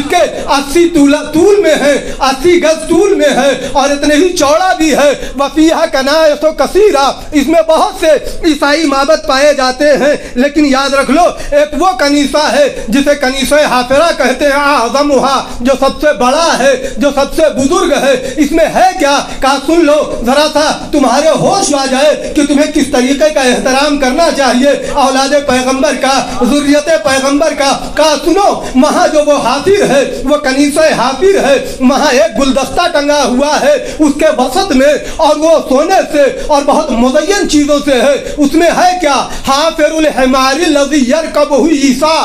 کے 80 طول میں ہے، 80 گز طول میں ہے اور اتنے ہی چوڑا بھی ہے۔ وفیہا کنائس کثیرہ، اس میں بہت سے عیسائی معبد پائے جاتے ہیں، لیکن یاد رکھ لو ایک وہ کنیسہ ہے جسے کنیسہ حافرہ کہتے ہیں، اعظمھا، جو سب سے بڑا ہے، جو سب سے بزرگ ہے۔ اس میں ہے کیا؟ کہا سن لو ذرا سا تمہارے ہوش آ جائے کہ تمہیں کس طریقے کا احترام کرنا چاہیے اولاد پیغمبر کا، ذریت پیغمبر کا۔ کہا سنو وہاں جو وہ حافر ہے وہ کنیسہ حافر ہے، وہاں ایک گلدستہ ٹنگا ہوا ہے اس کے وسط میں، اور وہ سونے سے اور بہت مزین چیزوں سے ہے۔ اس میں ہے کیا؟ حافر الحمار الذی یرکبہ عیسیٰ،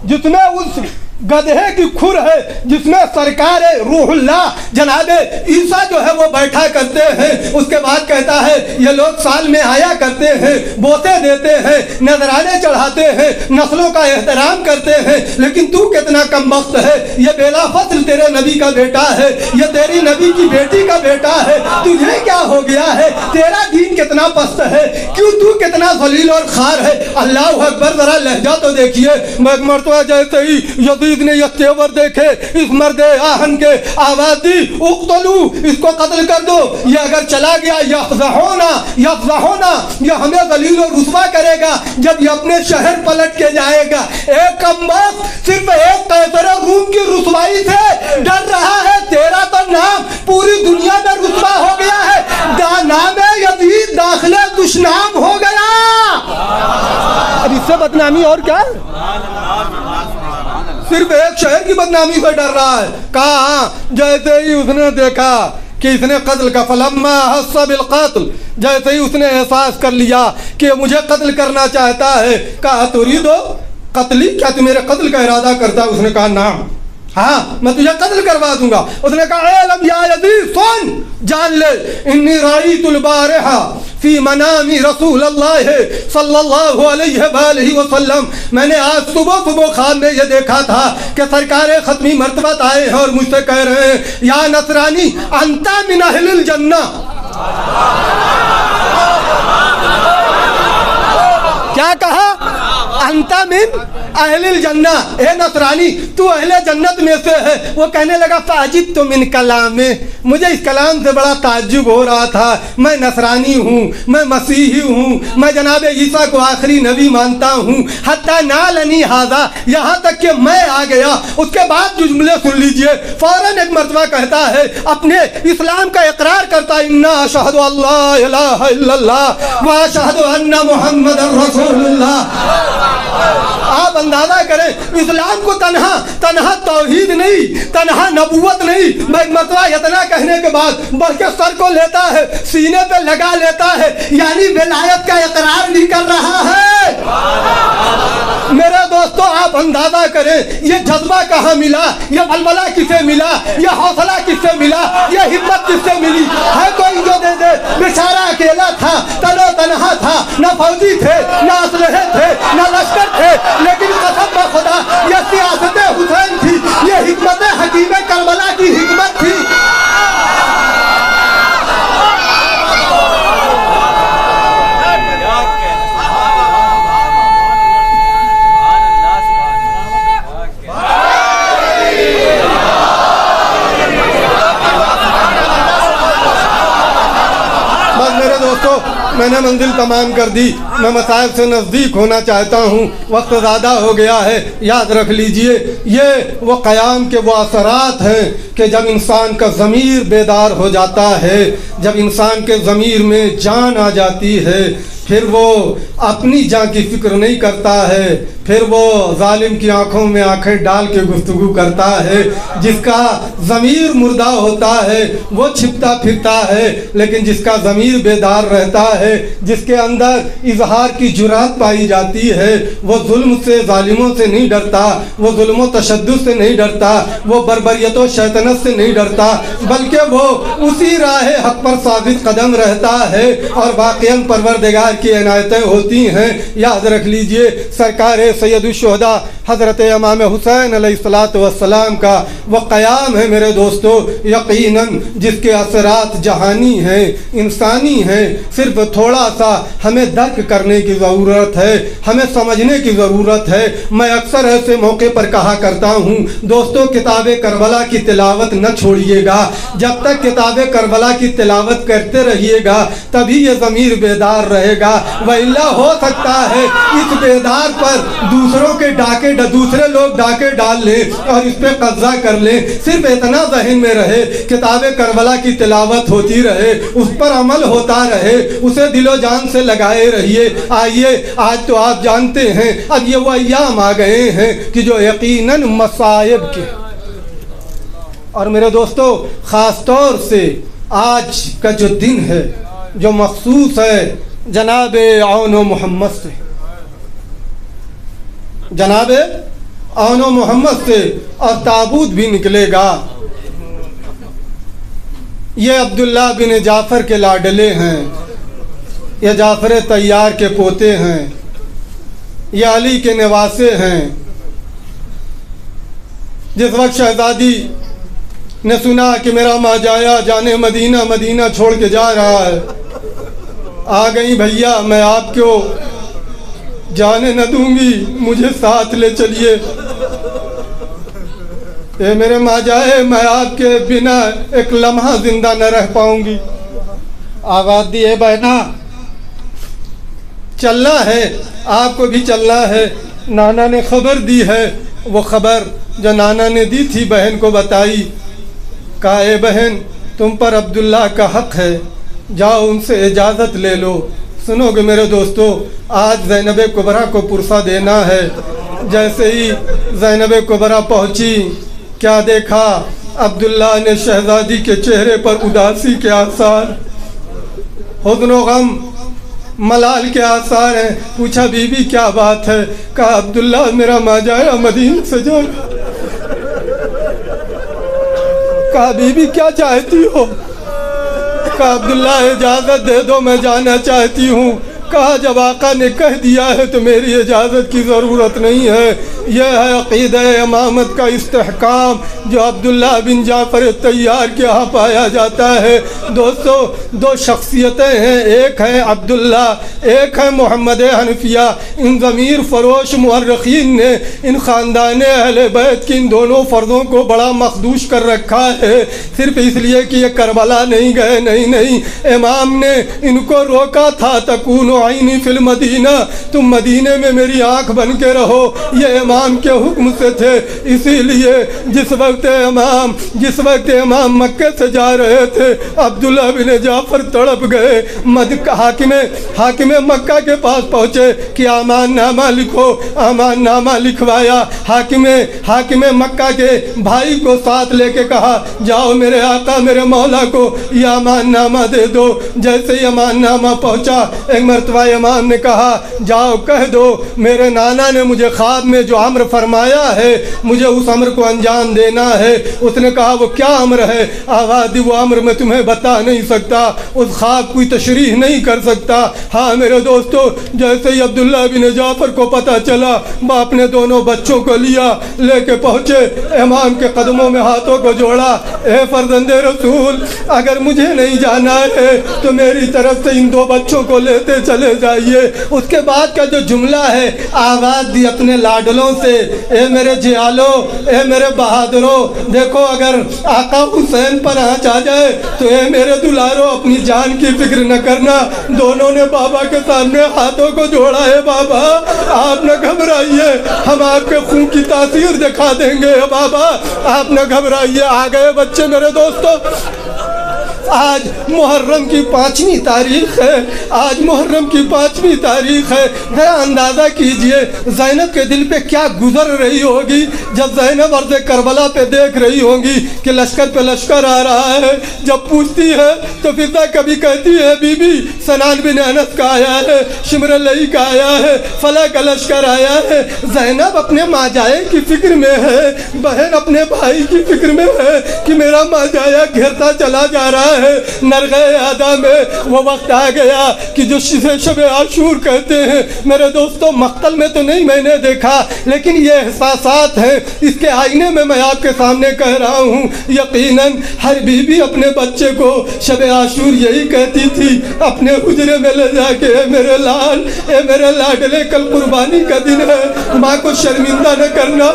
جس میں اس گدھے کی کھر ہے جس میں سرکار روح اللہ جناب عیسیٰ جو ہے وہ بیٹھا کرتے ہیں۔ اس کے بعد کہتا ہے یہ لوگ سال میں آیا کرتے ہیں، بوتے دیتے ہیں، نذرانے چڑھاتے ہیں، نسلوں کا احترام کرتے ہیں، لیکن تو کتنا کم بخت ہے، یہ بلا فصل تیرے نبی کا بیٹا ہے، یہ تیری نبی کی بیٹی کا بیٹا ہے، تجھے کیا ہو گیا ہے؟ تیرا دین کتنا پست ہے، کیوں تو کتنا ذلیل اور خوار ہے؟ اللہ اکبر، ذرا لہجہ تو دیکھیے۔ ایک مرتبہ جیسے ہی یزید نے یہ تیور دیکھے، اس مرد آہن کے آواز دی اقتلو، اس کو قتل کر دو، یہ اگر چلا گیا یفضحونا یہ ہمیں ذلیل و رسوا کرے گا جب یہ اپنے شہر پلٹ کے جائے گا۔ ایک کم وقت صرف ایک قیصر روم کی رسوائی سے ڈر رہا ہے، تیرا تو نام پوری دنیا میں رسوا ہو گیا ہے، نام یزید داخل دشنام ہو گیا۔ اب اس سے بدنامی اور کیا ہے؟ صرف ایک شہر کی بدنامی سے ڈر رہا ہے۔ کہا جیسے ہی اس نے دیکھا کہ اس نے قتل کا فلما حس بالقتل، جیسے ہی اس نے احساس کر لیا کہ مجھے قتل کرنا چاہتا ہے، کہا تريدو قتلی، کیا تو میرے قتل کا ارادہ کرتا ہے؟ اس نے کہا نعم، ہاں میں تجھے قتل کروا دوں گا۔ اس نے کہا اعلم یا یزید، سن جان لے، انی رأیت البارحہ فی منامی رسول اللہ صلی اللہ علیہ وآلہ وسلم، میں نے آج صبح خواب میں یہ دیکھا تھا کہ سرکار ختمی مرتبت آئے ہیں اور مجھ سے کہہ رہے ہیں یا نصرانی انتا من اہل الجنہ۔ کیا کہا؟ انتا من اہل الجنہ، اے نصرانی تو اہل جنت میں سے ہے۔ وہ کہنے لگا فعجبت من کلامہ، مجھے اس کلام سے بڑا تعجب ہو رہا تھا، میں نصرانی ہوں، میں مسیحی ہوں، میں جناب عیسیٰ کو آخری نبی مانتا ہوں، حتی نالنی ھذا، یہاں تک کہ میں آ گیا۔ اس کے بعد جو جملے سن لیجئے، فوراً ایک مرتبہ کہتا ہے، اپنے اسلام کا اقرار کرتا ہے، انا اشہد ان لا الہ الا اللہ و اشہد ان محمد رسول اللہ۔ آپ اندازہ کریں اسلام کو تنہا توحید نہیں، تنہا نبوت نہیں، میں مرتبہ اتنا کہنے کے بعد بڑھ کے سر کو لیتا ہے، سینے پہ لگا لیتا ہے، یعنی ولایت کا اقرار نہیں کر رہا ہے۔ میرے دوستو آپ اندازہ کریں یہ جذبہ کہاں ملا، یہ بلبلہ کسے ملا، یہ حوصلہ کس سے ملا، یہ ہمت کس سے ملی؟ ہے کوئی جو دے دے؟ بیچارہ اکیلا تھا، تنو تنہا تھا، نہ فوجی تھے، نہ اسلحے تھے، نہ لشکر تھے، لیکن قسم بخدا یہ سیاست حسین تھی، یہ حکمت حکیم کربلا کی حکمت تھی۔ میں نے منزل تمام کر دی، میں مصائب سے نزدیک ہونا چاہتا ہوں، وقت زیادہ ہو گیا ہے۔ یاد رکھ لیجئے یہ وہ قیام کے وہ اثرات ہیں کہ جب انسان کا ضمیر بیدار ہو جاتا ہے، جب انسان کے ضمیر میں جان آ جاتی ہے، پھر وہ اپنی جان کی فکر نہیں کرتا ہے، پھر وہ ظالم کی آنکھوں میں آنکھیں ڈال کے گفتگو کرتا ہے۔ جس کا ضمیر مردہ ہوتا ہے وہ چھپتا پھرتا ہے، لیکن جس کا ضمیر بیدار رہتا ہے، جس کے اندر اظہار کی جرأت پائی جاتی ہے، وہ ظلم سے، ظالموں سے نہیں ڈرتا، وہ ظلم و تشدد سے نہیں ڈرتا، وہ بربریت و شیطنت سے نہیں ڈرتا، بلکہ وہ اسی راہ حق پر ثابت قدم رہتا ہے اور واقعاً پروردگار کی عنایتیں ہوتی ہیں۔ یاد رکھ لیجئے سرکار سید الشہداء حضرت امام حسین علیہ السلام کا وہ قیام ہے میرے دوستو، یقیناً جس کے اثرات جہانی ہیں، انسانی ہیں، صرف تھوڑا سا ہمیں درک کرنے کی ضرورت ہے، ہمیں سمجھنے کی ضرورت ہے۔ میں اکثر ایسے موقع پر کہا کرتا ہوں دوستو کتاب کربلا کی تلاوت نہ چھوڑیے گا، جب تک کتاب کربلا کی تلاوت کرتے رہیے گا تبھی یہ ضمیر بیدار رہے گا، وإلا ہو سکتا ہے اس بیدار پر دوسروں کے ڈاکے یا دوسرے لوگ ڈاکے ڈال لیں اور اس پہ قبضہ کر لیں، صرف اتنا ذہن میں رہے کتاب کربلا کی تلاوت ہوتی رہے، اس پر عمل ہوتا رہے، اسے دل و جان سے لگائے رہیے۔ آئیے آج تو آپ جانتے ہیں اب یہ وہ ایام آ گئے ہیں کہ جو یقیناً مصائب کے، اور میرے دوستو خاص طور سے آج کا جو دن ہے جو مخصوص ہے جناب عون و محمد سے، جناب عون و محمد سے، اور تابوت بھی نکلے گا۔ یہ عبداللہ بن جعفر کے لاڈلے ہیں، یہ جعفر طیار کے پوتے ہیں، یہ علی کے نواسے ہیں۔ جس وقت شہزادی نے سنا کہ میرا ماجایا جانے مدینہ، مدینہ چھوڑ کے جا رہا ہے، آ گئی بھیا میں آپ کو جانے نہ دوں گی، مجھے ساتھ لے چلیے۔ اے میرے ماجائے میں آپ کے بنا ایک لمحہ زندہ نہ رہ پاؤں گی۔ آواز دی اے بہنا چلنا ہے، آپ کو بھی چلنا ہے، نانا نے خبر دی ہے۔ وہ خبر جو نانا نے دی تھی بہن کو بتائی، کہا اے بہن تم پر عبداللہ کا حق ہے، جاؤ ان سے اجازت لے لو۔ سنو گے میرے دوستو، آج زینب کبریٰ کو پرسہ دینا ہے۔ جیسے ہی زینب کبریٰ پہنچی، کیا دیکھا؟ عبداللہ نے شہزادی کے چہرے پر اداسی کے آثار، حزن و غم، ملال کے آثار ہیں۔ پوچھا بی بی کیا بات ہے؟ کہا عبداللہ میرا ماجایا مدینہ سے جا رہا۔ کہا بی بی کیا چاہتی ہو؟ کہا عبداللہ اجازت دے دو میں جانا چاہتی ہوں۔ کہا جب آقا نے کہہ دیا ہے تو میری اجازت کی ضرورت نہیں ہے۔ یہ ہے عقیدہ امامت کا استحکام جو عبداللہ بن جعفر طیار کے ہاں پایا جاتا ہے۔ دوستو دو شخصیتیں ہیں، ایک ہے عبداللہ، ایک ہے محمد حنفیہ۔ ان ضمیر فروش مورخین نے ان خاندان اہل بیت کی ان دونوں فردوں کو بڑا مخدوش کر رکھا ہے، صرف اس لیے کہ یہ کربلا نہیں گئے۔ نہیں، امام نے ان کو روکا تھا، تکون عینی فی المدینہ، تم مدینے میں میری آنکھ بن کے رہو، یہ امام کے حکم سے تھے۔ اسی لیے جس وقت امام مکے سے جا رہے تھے، عبداللہ بن جعفر تڑپ گئے۔ حاکم مکہ کے پاس پہنچے کہ امان نامہ لکھو، امان نامہ لکھوایا۔ حاکم مکہ کے بھائی کو ساتھ لے کے کہا جاؤ میرے آقا میرے مولا کو یہ امان نامہ دے دو۔ جیسے ہی امان نامہ پہنچا، ایک مرتبہ امام نے کہا جاؤ کہہ دو میرے نانا نے مجھے خواب میں جو امر فرمایا ہے مجھے اس امر کو انجام دینا ہے۔ اس نے کہا وہ کیا امر ہے؟ آواز دی وہ امر میں تمہیں بتا نہیں سکتا، اس خواب کوئی تشریح نہیں کر سکتا۔ ہاں میرے دوستو، جیسے ہی عبداللہ بن جعفر کو پتا چلا، باپ نے دونوں بچوں کو لیا، لے کے پہنچے، امام کے قدموں میں ہاتھوں کو جوڑا، اے فرزند رسول اگر مجھے نہیں جانا ہے تو میری طرف سے ان دو بچوں کو لیتے چلے جائیے۔ اس کے بعد کا جو جملہ ہے، آواز دی اپنے لاڈلوں سے، اے میرے جیالو، اے میرے بہادروں، دیکھو اگر آقا حسین پر آنچ آ جائے تو اے میرے دلارو اپنی جان کی فکر نہ کرنا۔ دونوں نے بابا کے سامنے ہاتھوں کو جوڑا ہے، بابا آپ نہ گھبرائیے، ہم آپ کے خون کی تاثیر دکھا دیں گے، بابا آپ نہ گھبرائیے۔ آ گئے بچے میرے دوستو۔ آج محرم کی 5ویں تاریخ ہے، آج محرم کی 5ویں تاریخ ہے۔ ذرا اندازہ کیجئے زینب کے دل پہ کیا گزر رہی ہوگی جب زینب عرض کربلا پہ دیکھ رہی ہوگی کہ لشکر پہ لشکر آ رہا ہے۔ جب پوچھتی ہے تو فضا کبھی کہتی ہے بی بی سنان بن انس کا آیا ہے، شمر لئی کا آیا ہے، فلاں کا لشکر آیا ہے۔ زینب اپنے ماجائے کی فکر میں ہے، بہن اپنے بھائی کی فکر میں ہے کہ میرا ماجایا گھرتا چلا جا رہا ہے۔ نرغہ ادا میں وہ وقت آ گیا کہ جو شب عاشور کہتے ہیں۔ میرے دوستو مقتل میں تو نہیں میں نے دیکھا، لیکن یہ احساسات ہیں، اس کے آئینے میں میں آپ کے سامنے کہہ رہا ہوں۔ یقیناً ہر بیوی اپنے بچے کو شب عاشور یہی کہتی تھی، اپنے حجرے میں لے جا کے اے میرے لال، اے میرے لاڈلے کل قربانی کا دن ہے، ماں کو شرمندہ نہ کرنا،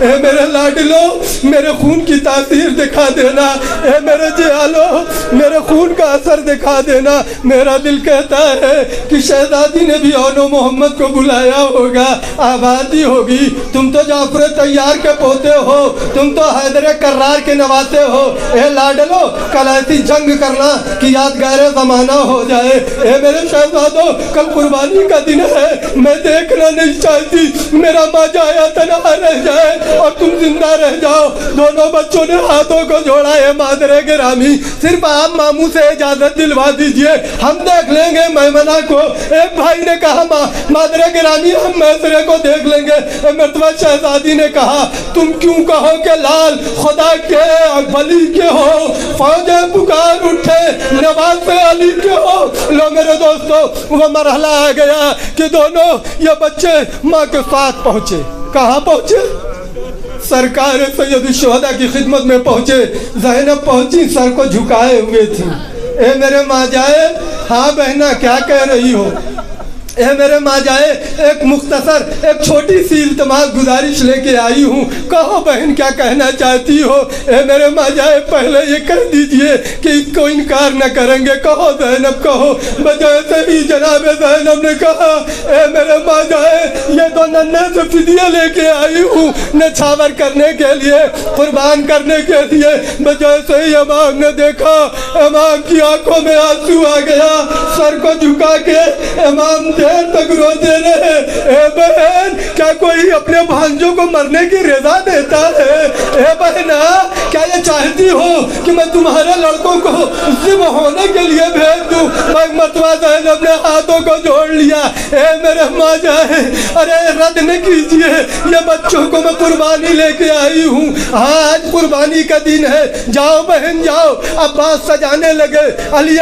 اے میرے لاڈلو میرے خون کی تاثیر دکھا دینا، اے میرے جیالو میرے خون کا اثر دکھا دینا۔ میرا دل کہتا ہے کہ شہزادی نے بھی اون و محمد کو بلایا ہوگا، آبادی ہوگی۔ تم تو جعفر طیار کے پوتے ہو، تم تو حیدر کرار کے نواتے ہو۔ اے لاڈلو، کل ایسی جنگ کرنا کہ یادگار زمانہ ہو جائے۔ اے میرے شہزادو، کل قربانی کا دن ہے، میں دیکھنا نہیں چاہتی میرا ماں جایا تنہا رہ جائے اور تم زندہ رہ جاؤ۔ دونوں بچوں نے ہاتھوں کو جوڑا۔ اے مادر گرامی، صرف آپ ماموں سے اجازت دلوا دیجئے، ہم دیکھ لیں گے میمنہ کو۔ ایک بھائی نے کہا مادر گرامی ہم میسرے کو دیکھ لیں گے۔ مرتبہ شہزادی نے کہا تم کیوں کہو کہ لال خدا کے ولی کے ہو، فوجیں پکار اٹھے نواز علی کے ہو۔ لو میرے دوستو، وہ مرحلہ آ گیا کہ دونوں یہ بچے ماں کے ساتھ پہنچے۔ کہاں پہنچے؟ سرکار سید الشہداء کی خدمت میں پہنچے۔ زینب پہنچی، سر کو جھکائے ہوئے تھی۔ اے میرے ماں جائے، ہاں بہنا کیا کہہ رہی ہو؟ اے میرے ماں جائے، ایک مختصر ایک چھوٹی سی التماس گزارش لے کے آئی ہوں، کہو بہن کیا کہنا چاہتی ہو؟ اے میرے ماں جائے، پہلے یہ کہہ دیجئے کہ اس کو انکار نہ کریں گے۔ کہو زینب کہو۔ بجائے ہی جناب زینب نے کہا اے میرے ماں جائے، یہ تو ننھے سے فدیہ لے کے آئی ہوں نچھاور کرنے کے لیے، قربان کرنے کے لیے۔ بجائے ہی امام نے دیکھا، امام کی آنکھوں میں آنسو آ گیا، سر کو جھکا کے امام دیر تک روتے رہے۔ اے بہن، کیا کوئی اپنے بھانجوں کو مرنے کی رضا دیتا ہے؟ اے بہنا، کیا یہ چاہتی ہو کہ میں تمہارے لڑکوں کو ذبح ہونے کے لیے بھیج دوں؟ ایک مرتبہ زینب نے ہاتھوں کو جوڑ لیا۔ اے میرے ماں جائے، ارے رد نہ کیجئے، یہ بچوں کو میں قربانی لے کے آئی ہوں۔ آج قربانی کا دن ہے، جاؤ بہن جاؤ۔ عباس سجانے لگے، علی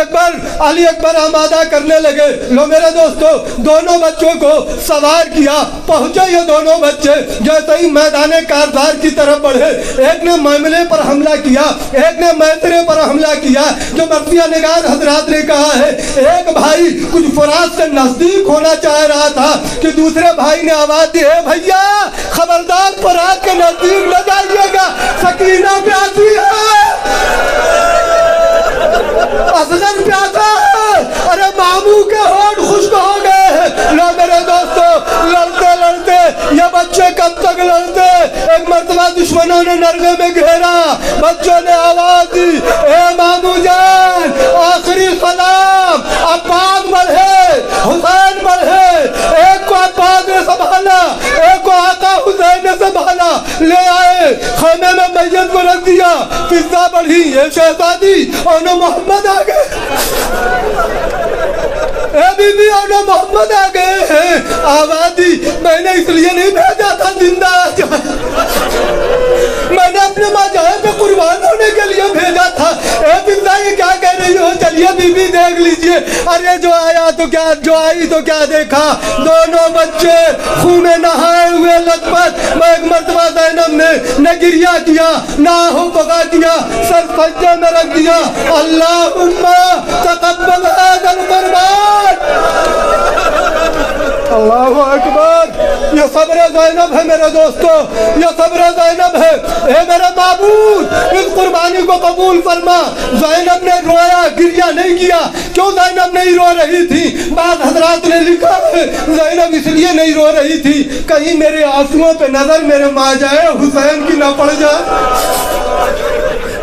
اکبر آمادہ کرنے لگے۔ لو میرے دوستو، دونوں بچوں کو سوار کیا، پہنچے یہ دونوں بچے۔ جیسے ہی میدان کارزار کی طرف بڑھے، ایک نے میمنے پر حملہ کیا، ایک نے میسرے پر حملہ کیا۔ جو مرثیہ نگار حضرات نے کہا ہے، ایک بھائی کچھ فرات سے نزدیک ہونا چاہ رہا تھا کہ دوسرے بھائی نے آواز دی، اے بھیا خبردار فرات کے نزدیک نہ جائیے گا، سکینہ پیاسی ہے، اصغر پیاسا ہے۔ ارے ماموں کے ہونٹ خشک ہو گئے۔ لو میرے دوستو، لڑتے لڑتے یہ بچے کب تک لڑتے؟ ایک مرتبہ دشمنوں نے نرغے میں گھیرا، بچوں نے آواز دی، اے ماموں جان آخری سلام، عباس بڑھے حسین بڑھے۔ ایک کو عباس نے سنبھالا، ایک کو آقا حسین نے سنبھالا، لے آئے خیمے میں میت کو رکھ دیا۔ فضا بڑھی، یہ شہزادی اور محمد آ گئے، اے بی بی اور محمد آ گئے ہیں۔ آبادی، میں نے اس لیے نہیں بھیجا تھا زندہ آ جائے، میں نے اپنے ماں جائے پہ قربان ہونے کے لیے بھیجا تھا۔ اے فضا یہ کیا کہہ رہی ہو؟ چلیے بی بی دیکھ لیجئے۔ ارے جو آیا تو کیا، جو آئی تو کیا دیکھا، دونوں بچے خون میں نہائے ہوئے لت پت۔ میں ایک مرتبہ زینب نے نہ گریہ کیا نہ آہو بغا کیا، سر سجدے میں رکھ دیا، اللہم تقبل هذا القربان۔ اللہ اکبر، یہ صبر زینب ہے میرے دوستو، یہ صبر زینب ہے۔ اے میرے معبود، اس قربانی کو قبول فرما۔ زینب نے رویا، گریہ نہیں کیا۔ کیوں زینب نہیں رو رہی تھی؟ بعض حضرات نے لکھا ہے زینب اس لیے نہیں رو رہی تھی کہیں میرے آنسوؤں پہ نظر میرے ماں جائے حسین کی نہ پڑ جائے،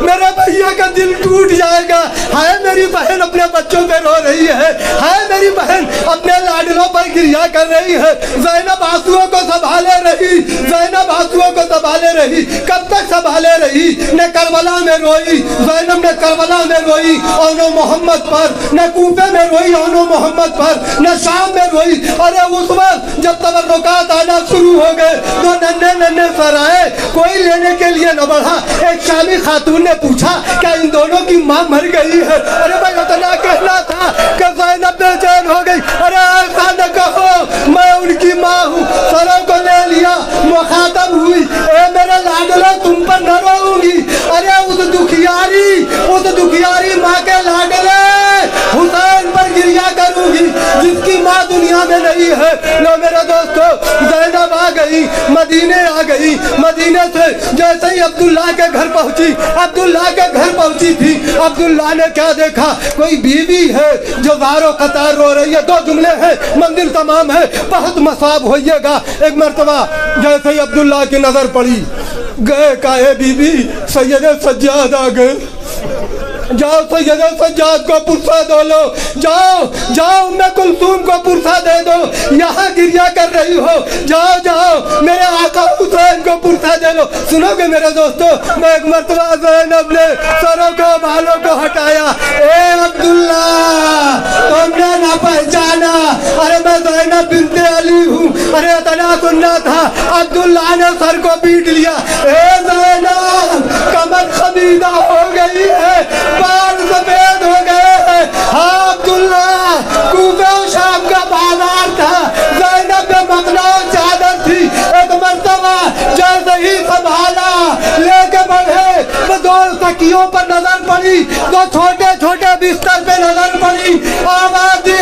میرے بھیا کا دل ٹوٹ جائے گا۔ ہائے میری بہن اپنے بچوں پہ رو رہی ہے، ہائے میری بہن اپنے لاڈلوں پر گریہ کر رہی ہے۔ زینب آنسوؤں کو سنبھالے رہی، زینب آنسوؤں کو سنبھالے رہی۔ کب تک سنبھالے رہی؟ نہ کربلا میں روئی زینب، نہ کربلا میں روئی اون و محمد پر، نہ کوفے میں روئی اون و محمد پر، نہ شام میں روئی۔ ارے اس وقت جب تبرکات آنا شروع ہو گئے تو ننھے سر آئے، کوئی لینے کے لیے نہ بڑھا۔ ایک شامی خاتون نے پوچھا کیا ان دونوں کی ماں مر گئی ہے؟ ارے بھائی اتنا کہنا تھا کہ زینب بے چین ہو گئی۔ ارے ایسا نہ کہو، میں ان کی ماں ہوں۔ سروں کو لے لیا، مخاطب ہوئی، اے میرے لاڈلے تم پر نہ روؤں گی۔ ارے اس دکھیاری ماں کے لاڈلے حسین پر گریہ کروں گی جس کی ماں دنیا میں نہیں ہے۔ لو میرے دوستو، زینب آ گئی۔ گئی، مدینے آ گئی۔ مدینے سے جیسے ہی عبداللہ کے گھر پہنچی، عبداللہ کے گھر پہنچی تھی، عبداللہ نے کیا دیکھا؟ کوئی بیوی ہے جو زارو قطار رو رہی ہے۔ دو جملے ہیں، منزل تمام ہے، بہت مصاب ہوئیے گا۔ ایک مرتبہ جیسے ہی عبداللہ کی نظر پڑی، گئے کہے بی بی سید سجاد آ گئے، جاؤ سید سجاد کو پرسہ دو لو، جاؤ جاؤ ام کلثوم کو پرسہ دے دو، یہاں گریہ کر رہی ہو، جاؤ جاؤ میرے آقا حسین کو پرسہ دے لو۔ سنو گے میرے دوستو، میں ایک مرتبہ زینب نے سروں کو بالوں کو ہٹایا، اے عبداللہ تم نے نہ پہچانا، ارے میں زینب بنت علی ہوں، ارے اتنا سننا تھا۔ عبداللہ نے سر کو پیٹ لیا، اے زینب کمر خمیدہ ہو گئی ہے، بال سفید ہو گئے ہیں۔ ہاں عبداللہ، کوفہ و شام کا بازار تھا، زینب میں مقنع و چادر تھی۔ ایک مرتبہ جیسے ہی سنبھالا لے کے بڑھے، وہ دو تکیوں پر نظر پڑی، دو چھوٹے چھوٹے بستر پہ نظر پڑی، آواز دی